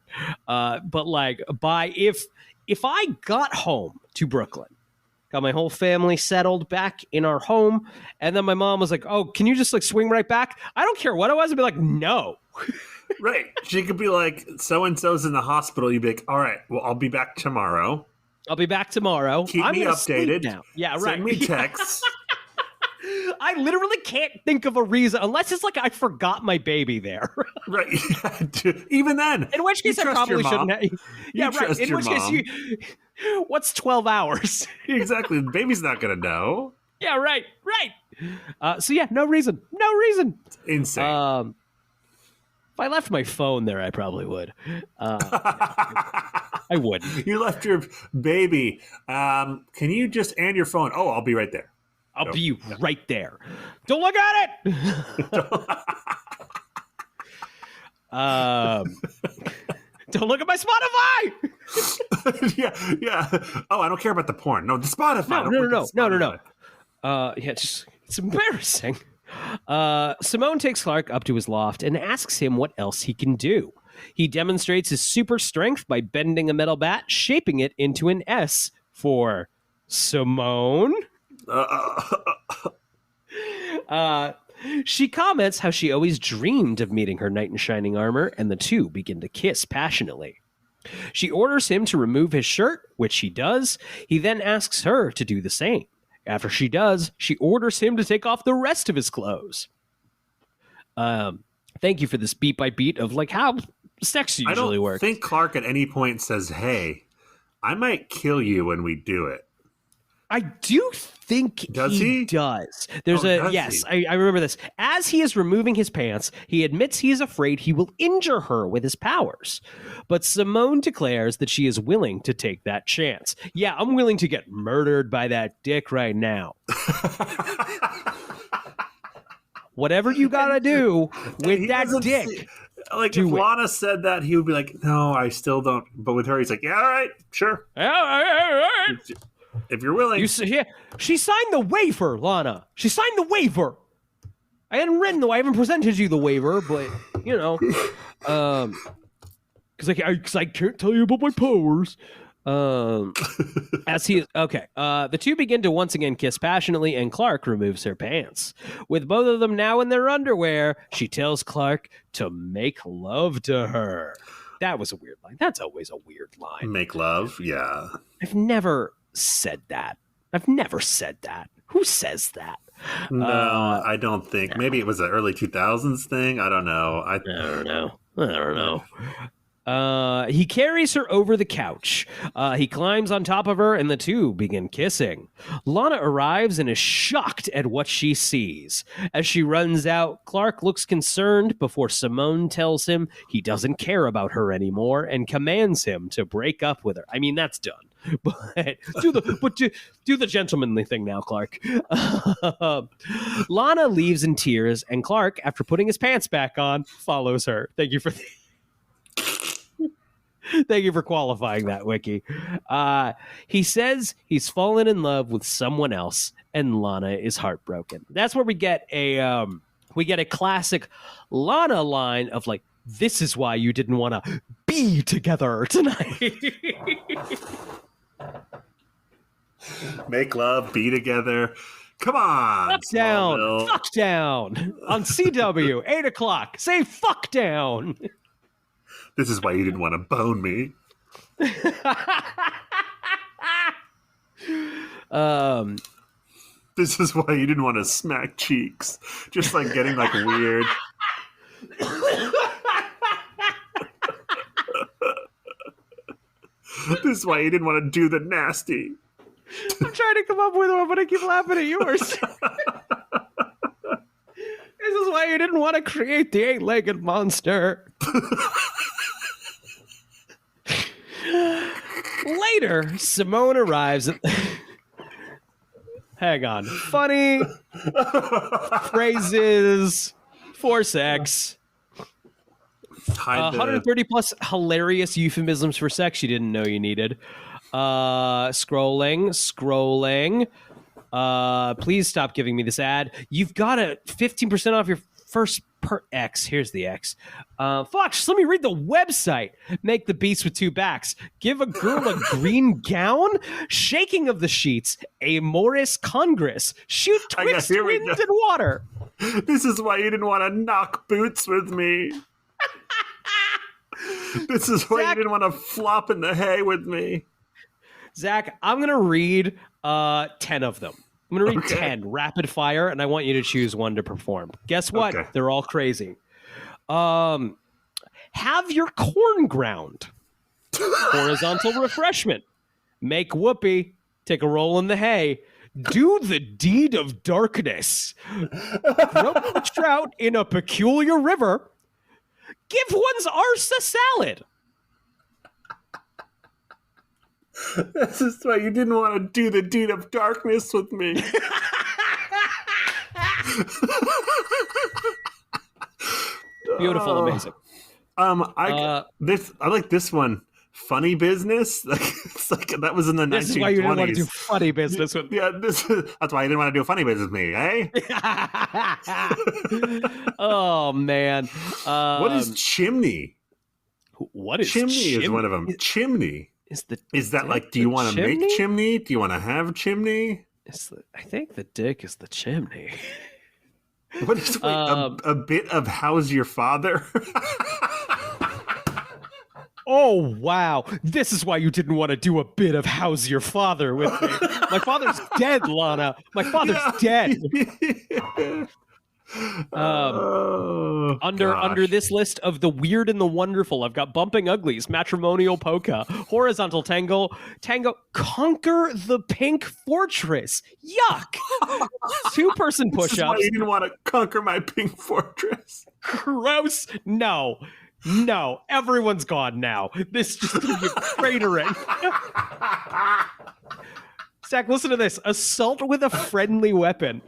But like, if I got home to Brooklyn, got my whole family settled back in our home, and then my mom was like, oh, can you just like swing right back? I don't care what it was. I'd be like, no. Right. She could be like, so-and-so's in the hospital. You'd be like, all right, well, I'll be back tomorrow. Keep me updated. Now. Yeah, right. Send me texts. I literally can't think of a reason, unless it's like I forgot my baby there. Right. Even then. In which case I probably shouldn't have. Yeah, right. In which case what's 12 hours? Exactly. The baby's not going to know. Yeah, right. So yeah, no reason. It's insane. If I left my phone there, I probably would. I wouldn't. You left your baby. Can you just and your phone? Oh, I'll be right there. I'll be right there. Don't look at it. Don't look at my Spotify. Yeah. Oh, I don't care about the porn. No, the Spotify. No. It's embarrassing. Simone takes Clark up to his loft and asks him what else he can do. He demonstrates his super strength by bending a metal bat, shaping it into an S for Simone. She comments how she always dreamed of meeting her knight in shining armor, and the two begin to kiss passionately. She orders him to remove his shirt, which he does. He then asks her to do the same. After she does, she orders him to take off the rest of his clothes. Thank you for this beat by beat of like how sex usually works. I don't think Clark at any point says, hey, I might kill you when we do it. I do think he does. There's I remember this. As he is removing his pants, he admits he is afraid he will injure her with his powers. But Simone declares that she is willing to take that chance. Yeah, I'm willing to get murdered by that dick right now. Whatever you gotta do with that dick. Like, if Lana said that, he would be like, no, I still don't. But with her, he's like, yeah, all right, sure. All right. If you're willing. She signed the waiver, Lana. She signed the waiver. I haven't presented you the waiver, but, you know. Because I can't tell you about my powers. The two begin to once again kiss passionately, and Clark removes her pants. With both of them now in their underwear, she tells Clark to make love to her. That was a weird line. That's always a weird line. Make love? Yeah. I've never said that. Who says that? No, I don't think. No. Maybe it was an early 2000s thing. I don't know. I don't know. He carries her over the couch. He climbs on top of her, and the two begin kissing. Lana arrives and is shocked at what she sees. As she runs out, Clark looks concerned before Simone tells him he doesn't care about her anymore and commands him to break up with her. I mean, that's done. But do the gentlemanly thing now, Clark. Lana leaves in tears, and Clark, after putting his pants back on, follows her. Thank you for qualifying that, Wiki. He says he's fallen in love with someone else, and Lana is heartbroken. That's where we get a classic Lana line of like, "This is why you didn't want to be together tonight." Make love, be together. Come on. Fuck down. Fuck down. On CW, 8 o'clock. Say fuck down. This is why you didn't want to bone me. This is why you didn't want to smack cheeks. Just like getting like weird. This is why you didn't want to do the nasty. I'm trying to come up with one, but I keep laughing at yours. This is why you didn't want to create the 8-legged monster. Later, Simone arrives at... Hang on. Funny phrases for sex. 130 plus hilarious euphemisms for sex you didn't know you needed. Scrolling. Please stop giving me this ad. You've got a 15% off your first per X. Here's the X. Just let me read the website. Make the beast with two backs. Give a girl a green gown. Shaking of the sheets. A Morris Congress. Shoot twixt wind and water. This is why you didn't want to knock boots with me. This is why you didn't want to flop in the hay with me. Zach, I'm going to read 10 of them. I'm going to read 10 rapid fire, and I want you to choose one to perform. Guess what? Okay. They're all crazy. Have your corn ground. Horizontal refreshment. Make whoopee. Take a roll in the hay. Do the deed of darkness. Grow a trout in a peculiar river. Give one's arse a salad. This is why you didn't want to do the deed of darkness with me. Beautiful, amazing. I like this one. Funny business. It's like that was in the 1920s. This is why you didn't want to do funny business with me. Yeah, that's why you didn't want to do funny business with me, eh? Oh man. What is chimney? What is chimney? Is one of them. Chimney. Is that like? Do you want to make chimney? Do you want to have chimney? I think the dick is the chimney. What is a bit of how's your father? Oh, wow. This is why you didn't want to do a bit of how's your father with me. My father's dead, Lana. My father's dead. Under this list of the weird and the wonderful, I've got bumping uglies, matrimonial polka, horizontal tango, conquer the pink fortress. Yuck! 2-person This is why push-ups. you didn't want to conquer my pink fortress. Gross. No, everyone's gone now. This just gonna be cratering. Zach, listen to this. Assault with a friendly weapon.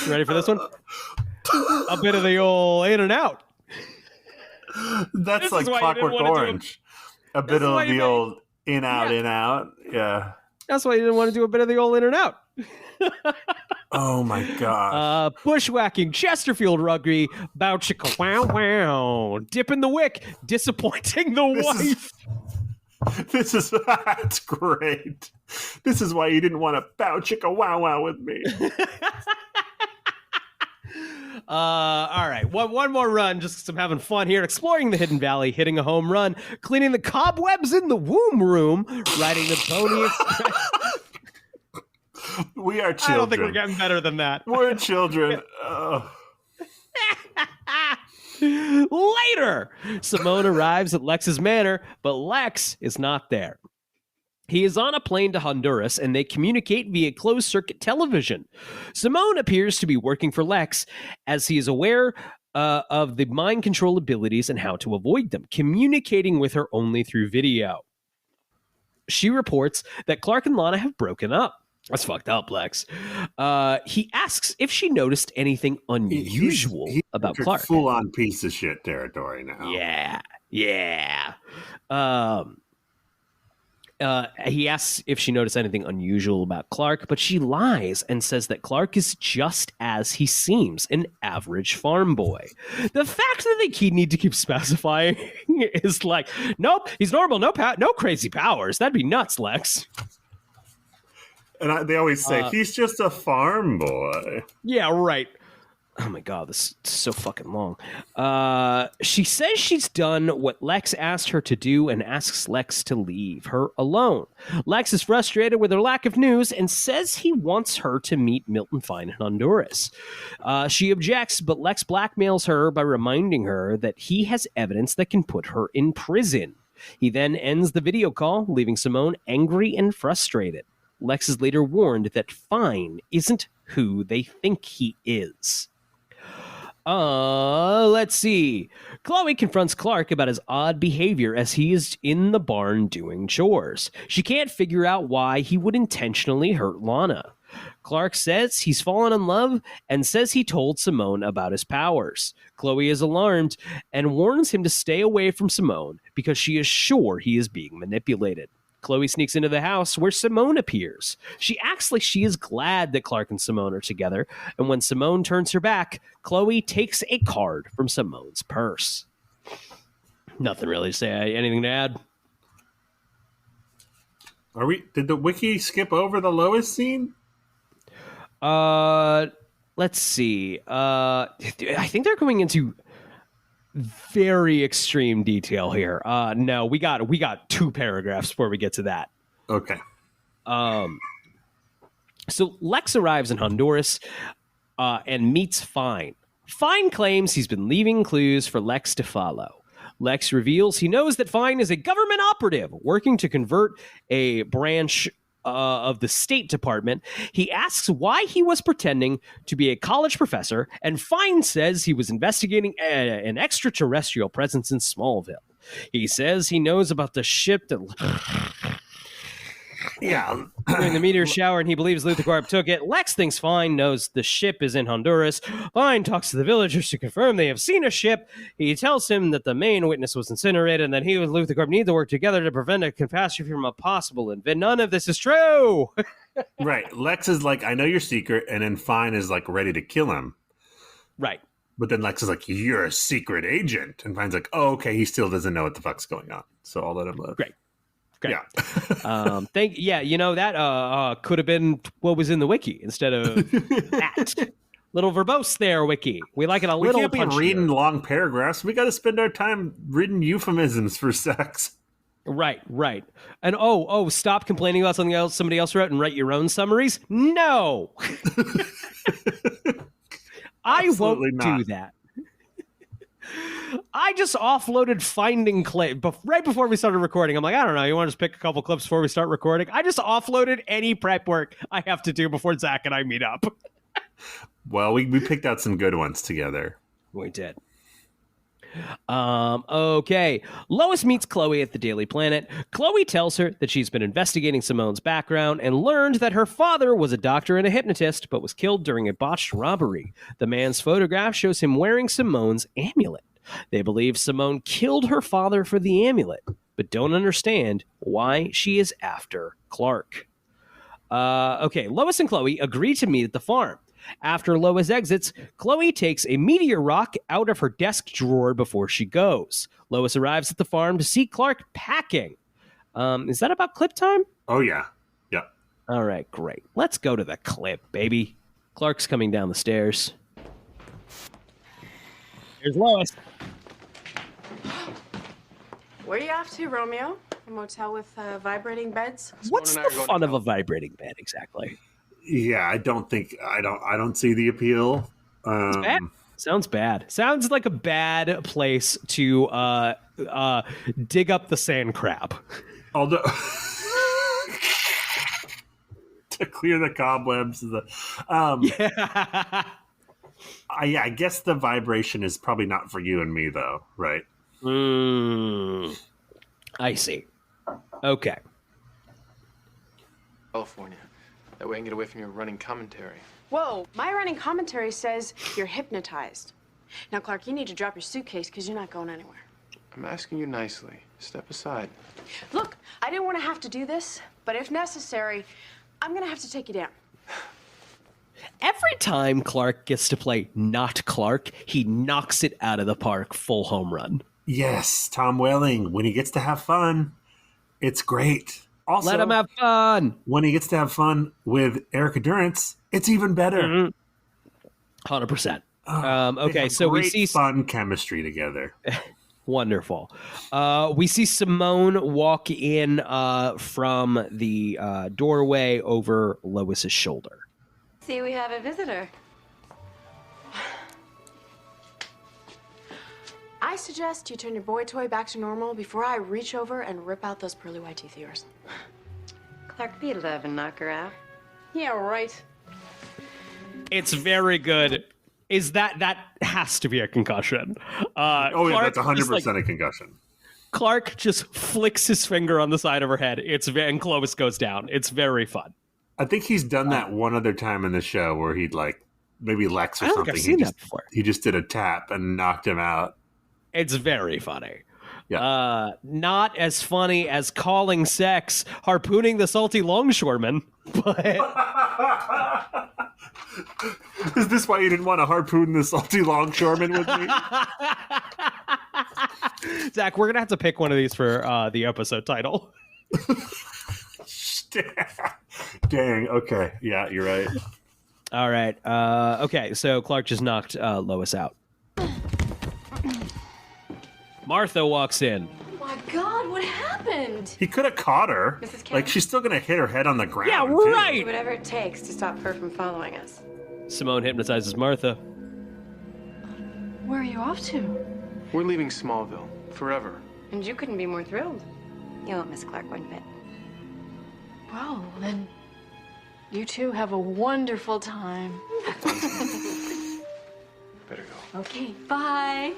Ready for this one? A bit of the old in and out. That's This like is why you Clockwork didn't wanna do Orange. A bit of the old in, out, in, out. Yeah. That's why you didn't want to do a bit of the old in and out. Oh my gosh. Bushwhacking, Chesterfield rugby, bow chicka wow wow, dipping the wick, disappointing the wife. That's great. This is why you didn't want to bow chicka wow wow with me. All right, one more run, just 'cause I'm having fun here. Exploring the Hidden Valley, hitting a home run, cleaning the cobwebs in the womb room, riding the Pony Express. We are children. I don't think we're getting better than that. We're children. Later, Simone arrives at Lex's manor, but Lex is not there. He is on a plane to Honduras, and they communicate via closed-circuit television. Simone appears to be working for Lex, as he is aware of the mind control abilities and how to avoid them, communicating with her only through video. She reports that Clark and Lana have broken up. That's fucked up, Lex. He asks if she noticed anything unusual He's about Clark. Full-on piece of shit territory now. Yeah. He asks if she noticed anything unusual about Clark, but she lies and says that Clark is just as he seems, an average farm boy. The fact that they need to keep specifying is like, nope, he's normal, no crazy powers. That'd be nuts, Lex. And they always say, he's just a farm boy. Yeah, right. Oh my God, this is so fucking long. She says she's done what Lex asked her to do and asks Lex to leave her alone. Lex is frustrated with her lack of news and says he wants her to meet Milton Fine in Honduras. She objects, but Lex blackmails her by reminding her that he has evidence that can put her in prison. He then ends the video call, leaving Simone angry and frustrated. Lex is later warned that Fine isn't who they think he is. Let's see. Chloe confronts Clark about his odd behavior as he is in the barn doing chores. She can't figure out why he would intentionally hurt Lana. Clark says he's fallen in love and says he told Simone about his powers. Chloe is alarmed and warns him to stay away from Simone because she is sure he is being manipulated. Chloe sneaks into the house where Simone appears. She acts like she is glad that Clark and Simone are together, and when Simone turns her back, Chloe takes a card from Simone's purse. Nothing really to say. Anything to add? Did the wiki skip over the Lois scene? Let's see. I think they're going into very extreme detail here. No, we got 2 paragraphs before we get to that. Okay. So Lex arrives in Honduras and meets Fine. Fine claims he's been leaving clues for Lex to follow. Lex reveals he knows that Fine is a government operative working to convert a branch of the State Department. He asks why he was pretending to be a college professor, and Fine says he was investigating an extraterrestrial presence in Smallville. He says he knows about the ship that during the meteor shower, and he believes Luthor took it. Lex thinks Fine knows the ship is in Honduras. Fine talks to the villagers to confirm they have seen a ship. He tells him that the main witness was incinerated and that he and Luthor need to work together to prevent a catastrophe from a possible event. None of this is true. Right. Lex is like, I know your secret, and then Fine is like ready to kill him. Right. But then Lex is like, you're a secret agent. And Fine's like, oh, okay, he still doesn't know what the fuck's going on. So I'll let him live. Great. Yeah. That could have been what was in the wiki instead of that. Little verbose there, wiki. We like it a little. We can't be reading long paragraphs. We got to spend our time reading euphemisms for sex. Right. And stop complaining about something else somebody else wrote and write your own summaries. No, I won't do that. I just offloaded Finding Clay right before we started recording. I'm like, I don't know. You want to just pick a couple clips before we start recording? I just offloaded any prep work I have to do before Zach and I meet up. Well, we picked out some good ones together. We did. Okay. Lois meets Chloe at the Daily Planet. Chloe tells her that she's been investigating Simone's background and learned that her father was a doctor and a hypnotist, but was killed during a botched robbery. The man's photograph shows him wearing Simone's amulet. They believe Simone killed her father for the amulet, but don't understand why she is after Clark. Okay. Lois and Chloe agree to meet at the farm. After Lois exits, Chloe takes a meteor rock out of her desk drawer before she goes. Lois arrives at the farm to see Clark packing. Is that about clip time? Oh, yeah. Yep. All right, great. Let's go to the clip, baby. Clark's coming down the stairs. Here's Lois. Where are you off to, Romeo? A motel with vibrating beds? What's the fun of a vibrating bed, exactly? Yeah, I don't see the appeal. Bad. Sounds bad. Sounds like a bad place to dig up the sand crab. Although to clear the cobwebs. I guess the vibration is probably not for you and me, though, right? I see. Okay. California. That way I can get away from your running commentary. Whoa, my running commentary says you're hypnotized. Now, Clark, you need to drop your suitcase because you're not going anywhere. I'm asking you nicely. Step aside. Look, I didn't want to have to do this, but if necessary, I'm going to have to take you down. Every time Clark gets to play not Clark, he knocks it out of the park, full home run. Yes, Tom Welling. When he gets to have fun, it's great. Also, let him have fun. When he gets to have fun with Erica Durance, it's even better. 100%. Okay, so we see fun chemistry together. Wonderful. We see Simone walk in from the doorway over Lois's shoulder. See, we have a visitor. I suggest you turn your boy toy back to normal before I reach over and rip out those pearly white teeth of yours. Clark, be 11, knock her out. Yeah, right. It's very good. Is that has to be a concussion? Yeah, that's 100% a concussion. Clark just flicks his finger on the side of her head. And Clovis goes down. It's very fun. I think he's done that one other time in the show where he'd maybe Lex or something. I've seen that before. He just did a tap and knocked him out. It's very funny. Yeah. Not as funny as calling sex, harpooning the salty longshoreman, but... Is this why you didn't want to harpoon the salty longshoreman with me? Zach, we're going to have to pick one of these for the episode title. Dang, okay. Yeah, you're right. All right. Okay, so Clark just knocked Lois out. Martha walks in. Oh my God, what happened? He could have caught her. Mrs. Kim? She's still going to hit her head on the ground. Yeah, right. Whatever it takes to stop her from following us. Simone hypnotizes Martha. Where are you off to? We're leaving Smallville. Forever. And you couldn't be more thrilled. You won't miss Clark one bit. Well, then you two have a wonderful time. Better go. Okay, bye.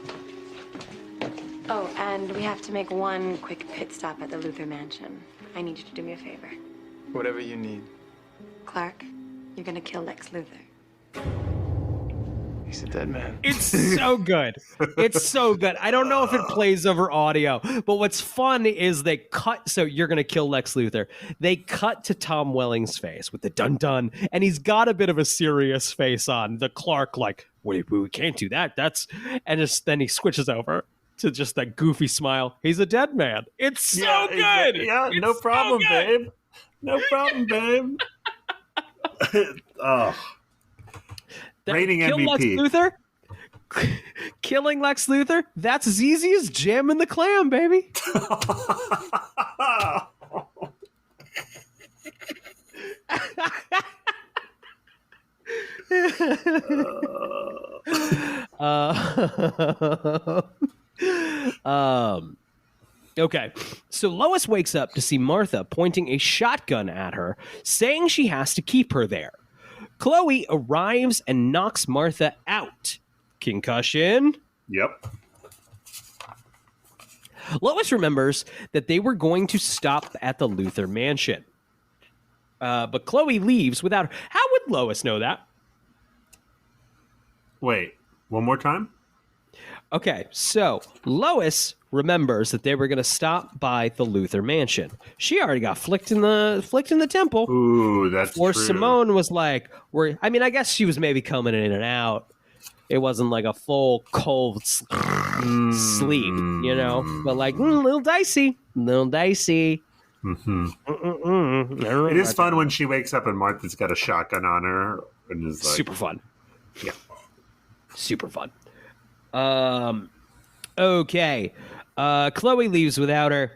Oh, and we have to make one quick pit stop at the Luthor Mansion. I need you to do me a favor. Whatever you need. Clark, you're gonna kill Lex Luthor. He's a dead man. It's so good. It's so good. I don't know if it plays over audio, but what's fun is they cut. So you're going to kill Lex Luthor. They cut to Tom Welling's face with the dun-dun, and he's got a bit of a serious face on. The Clark, wait, we can't do that. Then he switches over to just that goofy smile. He's a dead man. It's so good. Yeah, it's no problem, babe. No problem, babe. Oh. That, Rating kill MVP. Lex Luthor, Killing Lex Luthor, that's as easy as jamming the clam, baby. Okay, so Lois wakes up to see Martha pointing a shotgun at her, saying she has to keep her there. Chloe arrives and knocks Martha out. Concussion. Yep. Lois remembers that they were going to stop at the Luthor mansion. But Chloe leaves without her. How would Lois know that? Wait, one more time? Okay, so Lois remembers that they were going to stop by the Luthor mansion. She already got flicked in the temple. Ooh, that's Or true. Simone was like, I guess she was maybe coming in and out. It wasn't like a full cold sleep, you know? But like, a little dicey. Mm-hmm. It is fun when she wakes up and Martha's got a shotgun on her and is like, super fun. Yeah. Super fun. Okay. Chloe leaves without her.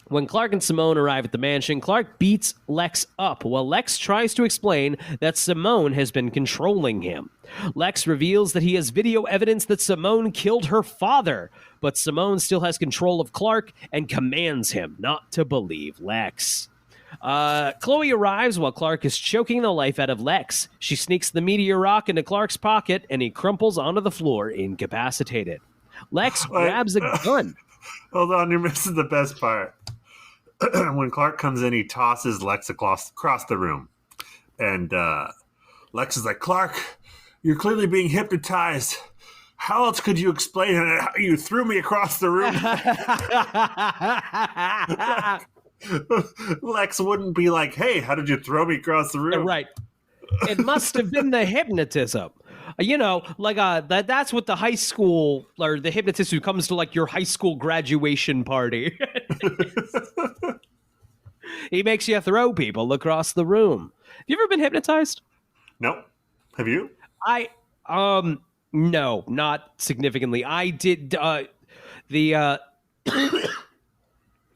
When Clark and Simone arrive at the mansion, Clark beats Lex up while Lex tries to explain that Simone has been controlling him. Lex reveals that he has video evidence that Simone killed her father, but Simone still has control of Clark and commands him not to believe Lex. Chloe arrives while Clark is choking the life out of Lex. She sneaks the meteor rock into Clark's pocket and he crumples onto the floor incapacitated. Lex grabs a gun. Hold on, you're missing the best part. When Clark comes in, he tosses Lex across the room. And Lex is like, Clark, you're clearly being hypnotized. How else could you explain it? How you threw me across the room? Lex wouldn't be like, hey, how did you throw me across the room? Right. It must have been the hypnotism. You know, like that's what the high school or the hypnotist who comes to like your high school graduation party. He makes you throw people across the room. Have you ever been hypnotized? Nope. Have you? No, not significantly. I did the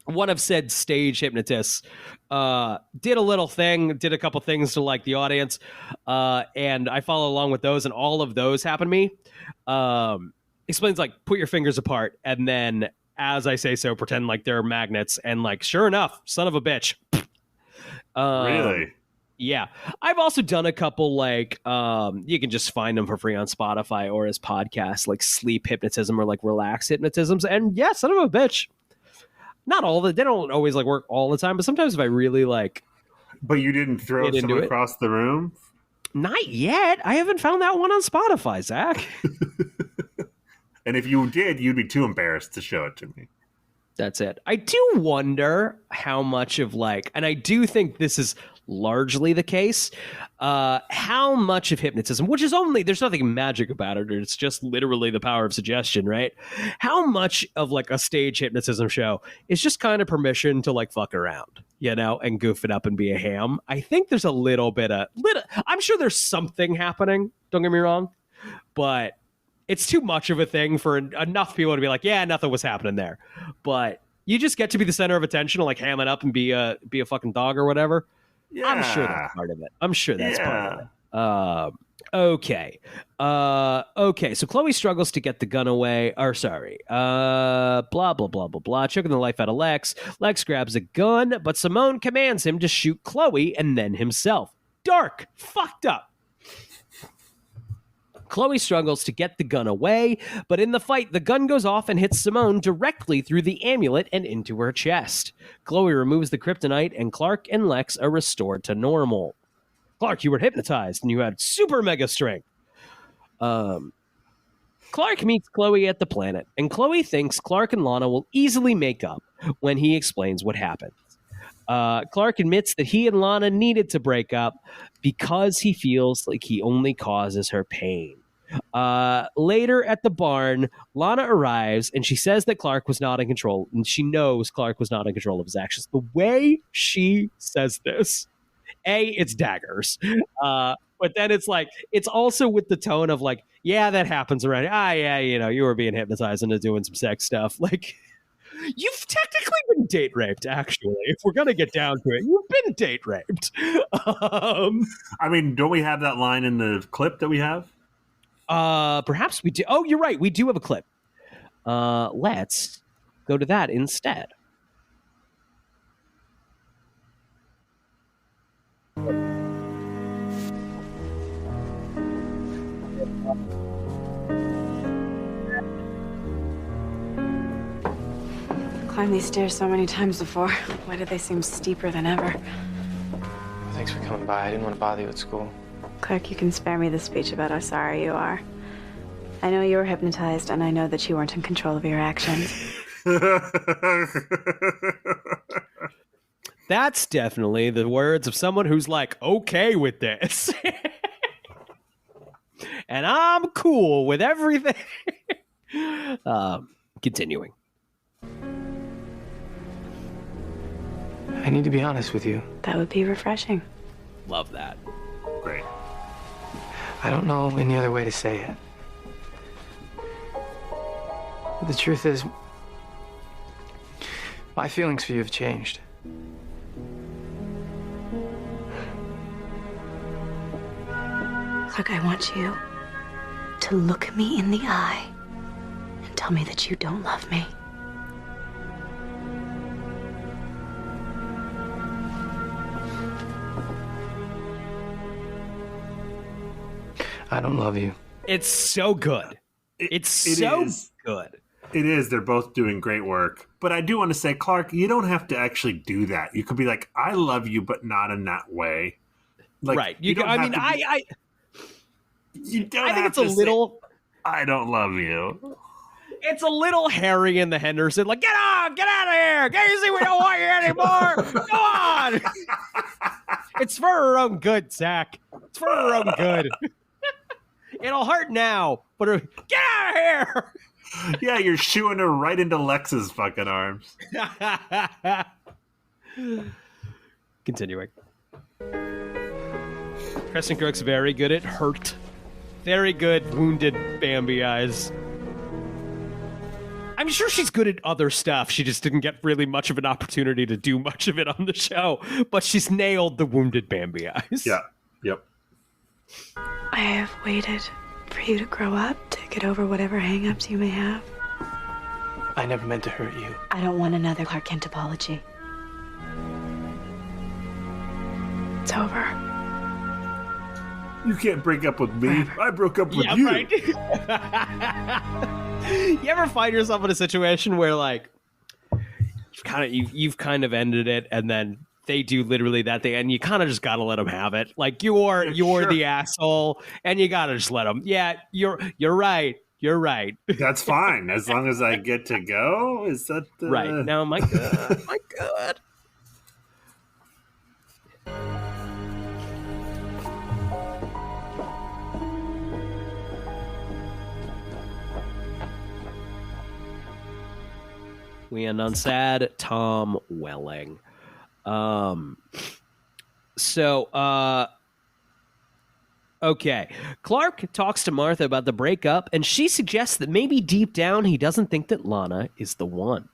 one of said stage hypnotists did a couple things to like the audience, and I follow along with those, and all of those happen to me. Explains like put your fingers apart, and then as I say so, pretend like they're magnets, and like sure enough, son of a bitch. Really? Yeah. I've also done a couple like you can just find them for free on Spotify or as podcasts, like sleep hypnotism or like relax hypnotisms, and yeah, son of a bitch. Not all they don't always like work all the time, but sometimes if I really like. But you didn't throw someone across the room? Not yet. I haven't found that one on Spotify, Zach. And if you did, you'd be too embarrassed to show it to me. That's it. I do wonder how much of like, and I do think this is largely the case, how much of hypnotism, which is only, there's nothing magic about it, it's just literally the power of suggestion, right? How much of like a stage hypnotism show is just kind of permission to like fuck around, you know, and goof it up and be a ham? I think there's a little bit of, I'm sure there's something happening, don't get me wrong, but it's too much of a thing for enough people to be like, yeah, nothing was happening there. But you just get to be the center of attention and like ham it up and be a fucking dog or whatever. Yeah. I'm sure that's part of it. Part of it. Okay. Okay. So Chloe struggles to get the gun away. Blah, blah, blah, blah, blah. Choking the life out of Lex. Lex grabs a gun, but Simone commands him to shoot Chloe and then himself. Dark. Fucked up. Chloe struggles to get the gun away, but in the fight, the gun goes off and hits Simone directly through the amulet and into her chest. Chloe removes the kryptonite, and Clark and Lex are restored to normal. Clark, you were hypnotized, and you had super mega strength. Clark meets Chloe at the planet, and Chloe thinks Clark and Lana will easily make up when he explains what happened. Clark admits that he and Lana needed to break up because he feels like he only causes her pain. Later at the barn, Lana arrives and she says that Clark was not in control, and she knows Clark was not in control of his actions. The way she says this, A, it's daggers. But then it's like, it's also with the tone of like, yeah, that happens around. Yeah, you were being hypnotized into doing some sex stuff. Like, you've technically been date raped, actually. If we're going to get down to it, you've been date raped. I mean, don't we have that line in the clip that we have? Perhaps we do. Oh, you're right. We do have a clip. Let's go to that instead. Climbed these stairs so many times before. Why do they seem steeper than ever? Thanks for coming by. I didn't want to bother you at school. Clark, you can spare me the speech about how sorry you are. I know you were hypnotized, and I know that you weren't in control of your actions. That's definitely the words of someone who's like, okay with this. And I'm cool with everything. Continuing. I need to be honest with you. That would be refreshing. Love that. Great. I don't know any other way to say it. But the truth is, my feelings for you have changed. Clark, I want you to look me in the eye and tell me that you don't love me. I don't love you. It's so good. It's so good. It is. They're both doing great work. But I do want to say, Clark, you don't have to actually do that. You could be like, I love you, but not in that way. Like, right. You don't I have mean, to you don't I think have it's a to little... say, I don't love you. It's a little Harry and the Henderson. Like, get out of here. Can't you see we don't want you anymore? Go on. It's for her own good, Zach. It's for her own good. It'll hurt now, but get out of here. Yeah, you're shooing her right into Lex's fucking arms. Continuing. Kristen Cook's very good at hurt. Very good wounded Bambi eyes. I'm sure she's good at other stuff. She just didn't get really much of an opportunity to do much of it on the show. But she's nailed the wounded Bambi eyes. Yeah. Yep. I have waited for you to grow up, to get over whatever hang-ups you may have. I never meant to hurt you. I don't want another Clark Kent apology. It's over. You can't break up with me. I broke up with Yeah, you. right. You ever find yourself in a situation where, like, you've kind of ended it, and then they do literally that thing, and you kind of just gotta let them have it. Like, you're Sure. the asshole, and you gotta just let them. Yeah, you're right. You're right. That's fine as long as I get to go. Is that Right. No, my God. My God. We end on sad Tom Welling. Okay. Clark talks to Martha about the breakup, and she suggests that maybe deep down he doesn't think that Lana is the one.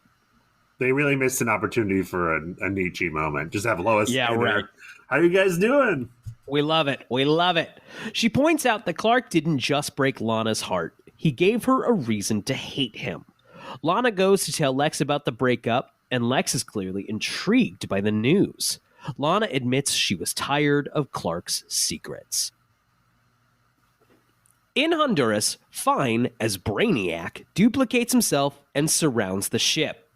They really missed an opportunity for a Nietzsche moment. Just have Lois. Yeah, right. How you guys doing? We love it. We love it. She points out that Clark didn't just break Lana's heart. He gave her a reason to hate him. Lana goes to tell Lex about the breakup, and Lex is clearly intrigued by the news. Lana admits she was tired of Clark's secrets. In Honduras, Fine, as Brainiac, duplicates himself and surrounds the ship.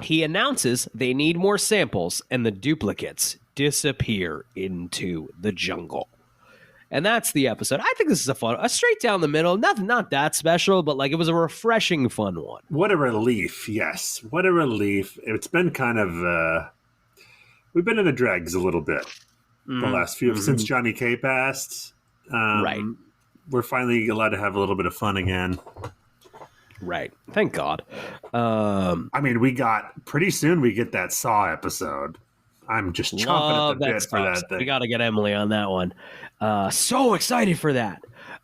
He announces they need more samples, and the duplicates disappear into the jungle. And that's the episode. I think this is a straight down the middle, not that special, but like it was a refreshing, fun one. What a relief, yes. What a relief. It's been kind of, we've been in the dregs a little bit the last few, since Johnny K passed. Right. We're finally allowed to have a little bit of fun again. Right. Thank God. I mean, pretty soon we get that Saw episode. I'm just chomping Love at the bit for that thing. We got to get Emily on that one. So excited for that.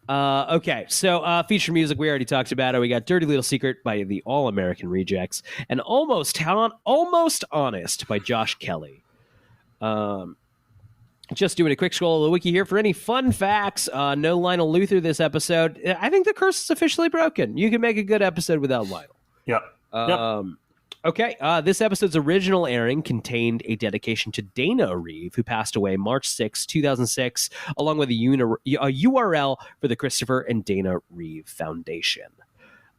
Okay, so feature music, we already talked about it. We got Dirty Little Secret by the All American Rejects and Almost Honest by Josh Kelly. Just doing a quick scroll of the wiki here for any fun facts. No Lionel Luthor this episode. I think the curse is officially broken. You can make a good episode without Lionel. Yep. Okay, this episode's original airing contained a dedication to Dana Reeve, who passed away March 6, 2006, along with a URL for the Christopher and Dana Reeve Foundation.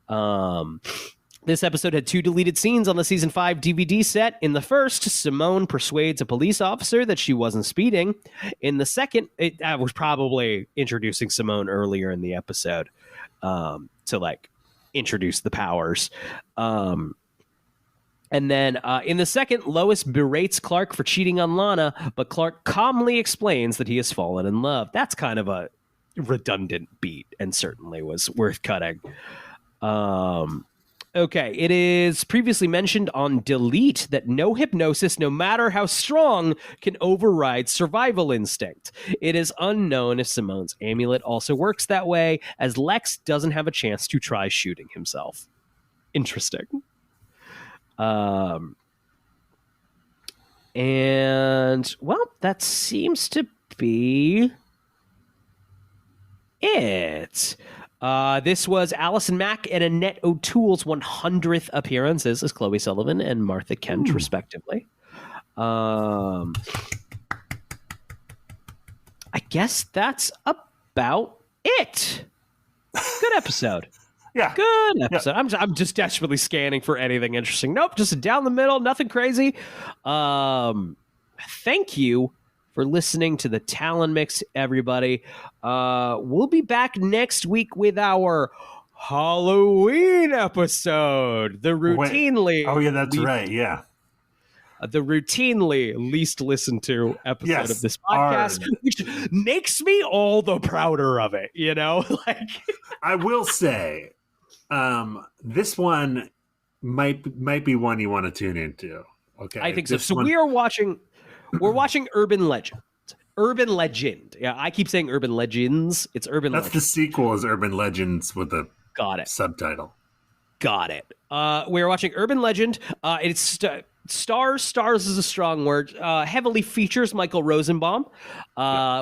This episode had 2 deleted scenes on the season 5 DVD set. In the first, Simone persuades a police officer that she wasn't speeding. In the second, I was probably introducing Simone earlier in the episode to like introduce the powers. And then in the second, Lois berates Clark for cheating on Lana, but Clark calmly explains that he has fallen in love. That's kind of a redundant beat and certainly was worth cutting. Okay, it is previously mentioned on Delete that no hypnosis, no matter how strong, can override survival instinct. It is unknown if Simone's amulet also works that way, as Lex doesn't have a chance to try shooting himself. Interesting. And well, that seems to be it. This was Allison Mack and Annette O'Toole's 100th appearances as Chloe Sullivan and Martha Kent, respectively. I guess that's about it. Good episode. Yeah. Good episode. Yeah. I'm just desperately scanning for anything interesting. Nope, just down the middle, nothing crazy. Thank you for listening to the Talon Mix, everybody. We'll be back next week with our Halloween episode. The routinely... Oh, yeah, that's right, yeah. The routinely least listened to episode of this podcast, which makes me all the prouder of it, you know? Like, I will say... this one might be one you want to tune into. Okay, I think so. So we're watching Urban Legend. Urban Legend. Yeah, I keep saying Urban Legends. It's Urban Legend. That's the sequel is Urban Legends with a subtitle. Got it. We're watching Urban Legend. It's stars is a strong word. Heavily features Michael Rosenbaum,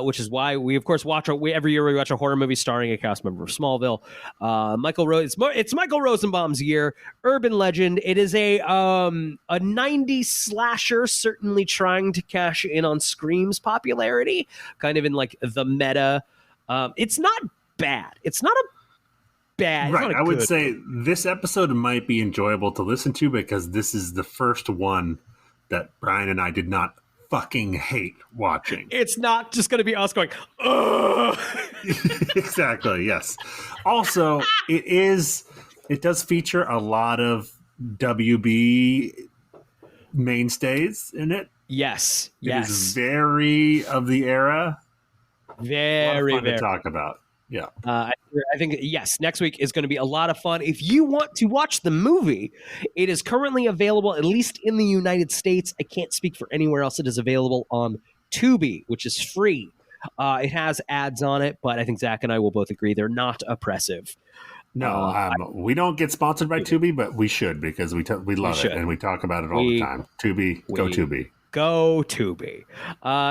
which is why we of course every year we watch a horror movie starring a cast member of Smallville. It's Michael Rosenbaum's year. Urban Legend. It is a 90s slasher, certainly trying to cash in on Scream's popularity, kind of in like the meta. It's not bad. It's not a bad. Right. I would say this episode might be enjoyable to listen to because this is the first one that Brian and I did not fucking hate watching. It's not just going to be us going, ugh. Exactly. Yes. Also, it does feature a lot of WB mainstays in it. Yes. It is very of the era. Very fun to talk about. Yeah. I think, yes, next week is going to be a lot of fun. If you want to watch the movie, it is currently available, at least in the United States. I can't speak for anywhere else. It is available on Tubi, which is free. It has ads on it, but I think Zach and I will both agree they're not oppressive. No, we don't get sponsored by Tubi, but we should because we love it and we talk about it all the time. Tubi, go Tubi. Go Tubi.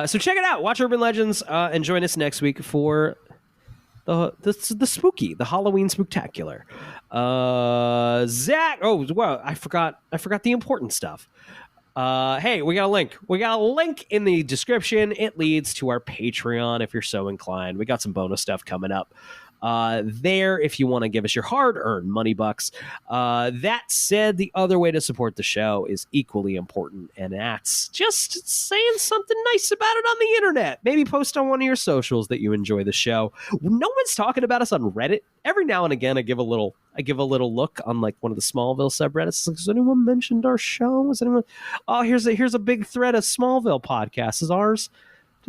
So check it out. Watch Urban Legends and join us next week for the spooky, the Halloween spooktacular. Zach, I forgot the important stuff. Hey, we got a link in the description. It leads to our Patreon if you're so inclined. We got some bonus stuff coming up there if you want to give us your hard-earned money bucks. That said, the other way to support the show is equally important, and that's just saying something nice about it on the internet. Maybe post on one of your socials that you enjoy the show. No one's talking about us on Reddit. Every now and again, I give a little look on like one of the Smallville subreddits. Like, has anyone mentioned our show? Has anyone? Oh, here's a big thread of Smallville podcasts. Does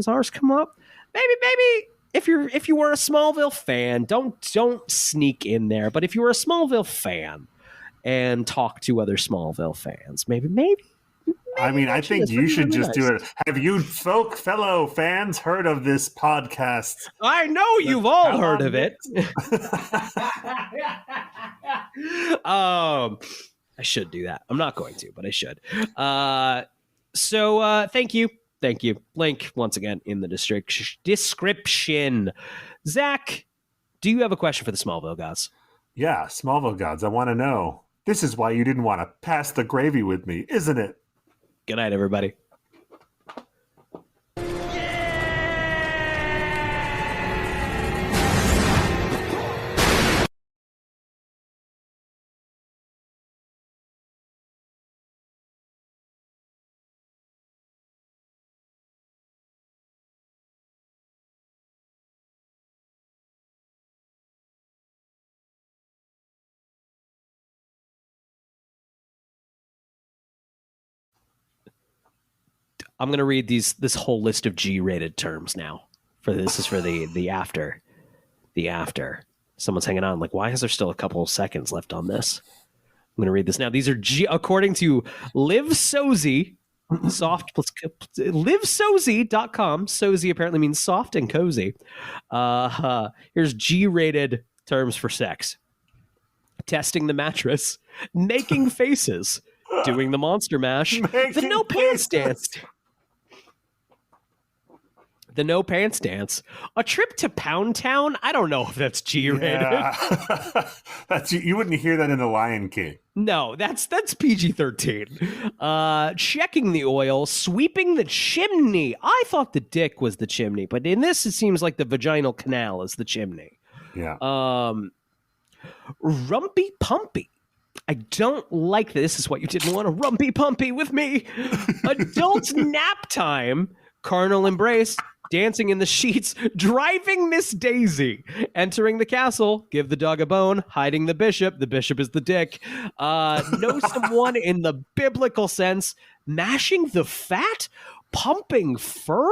ours come up? Maybe. If you were a Smallville fan, don't sneak in there. But if you were a Smallville fan and talk to other Smallville fans, maybe I mean, I think you should just do it. Have you fellow fans heard of this podcast? I know you've all heard of it. I should do that. I'm not going to, but I should. So thank you. Link once again in the description. Zach, do you have a question for the Smallville gods? Yeah, Smallville gods. I want to know. This is why you didn't want to pass the gravy with me, isn't it? Good night, everybody. I'm going to read this whole list of G-rated terms now. This is for the after. The after. Someone's hanging on. Like, why is there still a couple of seconds left on this? I'm going to read this now. These are according to Liv Sozy, livsozy.com. Sozy apparently means soft and cozy. Here's G-rated terms for sex. Testing the mattress, making faces, doing the monster mash, the no pants dance. The no pants dance, a trip to Pound Town. I don't know if that's G-rated. Yeah. You wouldn't hear that in The Lion King. No, that's PG-13. Checking the oil, sweeping the chimney. I thought the dick was the chimney, but in this it seems like the vaginal canal is the chimney. Yeah. Rumpy pumpy. I don't like that. This is what you didn't want to rumpy pumpy with me. Adult nap time, carnal embrace, dancing in the sheets, driving Miss Daisy, entering the castle, give the dog a bone, hiding the bishop is the dick, know someone in the biblical sense, mashing the fat, pumping fur,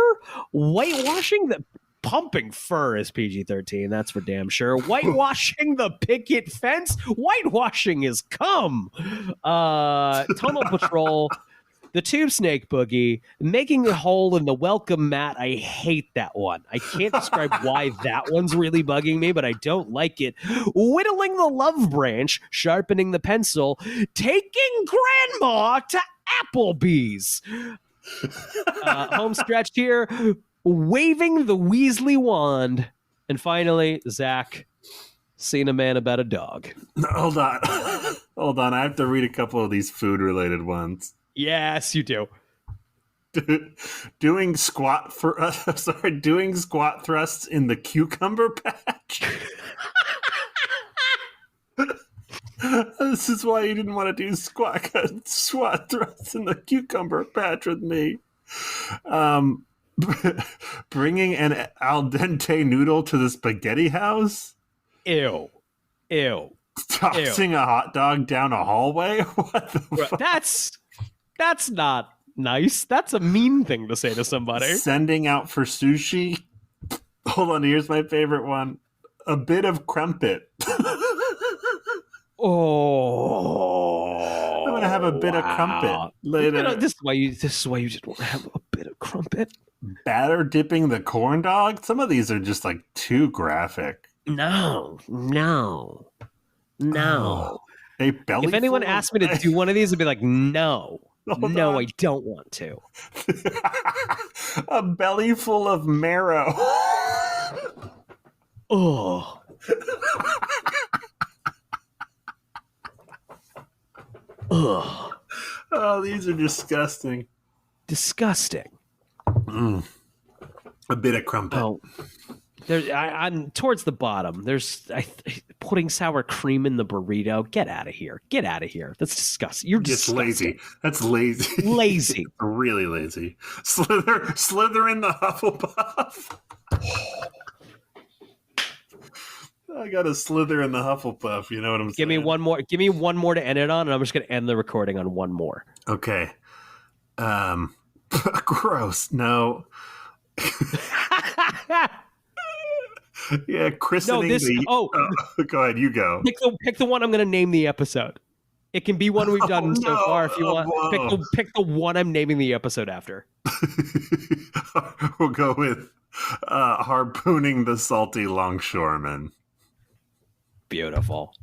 whitewashing the... Pumping fur is PG-13, that's for damn sure. Whitewashing the picket fence, whitewashing is cum. Tunnel patrol, the tube snake boogie, making a hole in the welcome mat. I hate that one. I can't describe why that one's really bugging me, but I don't like it. Whittling the love branch, sharpening the pencil, taking grandma to Applebee's. Home stretch here, waving the Weasley wand. And finally, Zach, seeing a man about a dog. Hold on. Hold on. I have to read a couple of these food-related ones. Yes, you do. Doing squat thrusts in the cucumber patch. This is why you didn't want to do squat thrusts in the cucumber patch with me. Bringing an al dente noodle to the spaghetti house. Ew. Tossing a hot dog down a hallway. What the fuck? That's not nice. That's a mean thing to say to somebody. Sending out for sushi. Hold on, here's my favorite one. A bit of crumpet. Oh, I'm gonna have a bit of crumpet later. This is why you just want to have a bit of crumpet. Batter dipping the corn dog. Some of these are just like too graphic. No. Oh, a belly. If anyone full asked me to do one of these, I'd be like, no, I don't want to. A belly full of marrow. Oh. Ugh. Oh, these are disgusting. Disgusting. A bit of crumpet. Oh, I'm towards the bottom. There's putting sour cream in the burrito. Get out of here. That's disgusting. You're just lazy. That's lazy. Lazy. Really lazy. Slither in the Hufflepuff. I got to slither in the Hufflepuff. You know what I'm saying? Give me one more to end it on, and I'm just going to end the recording on one more. Okay. Gross. No. Yeah, christening. No, go ahead. You go. Pick the one I'm going to name the episode. It can be one we've done so no. far if you want. Pick the one I'm naming the episode after. We'll go with Harpooning the Salty Longshoreman. Beautiful.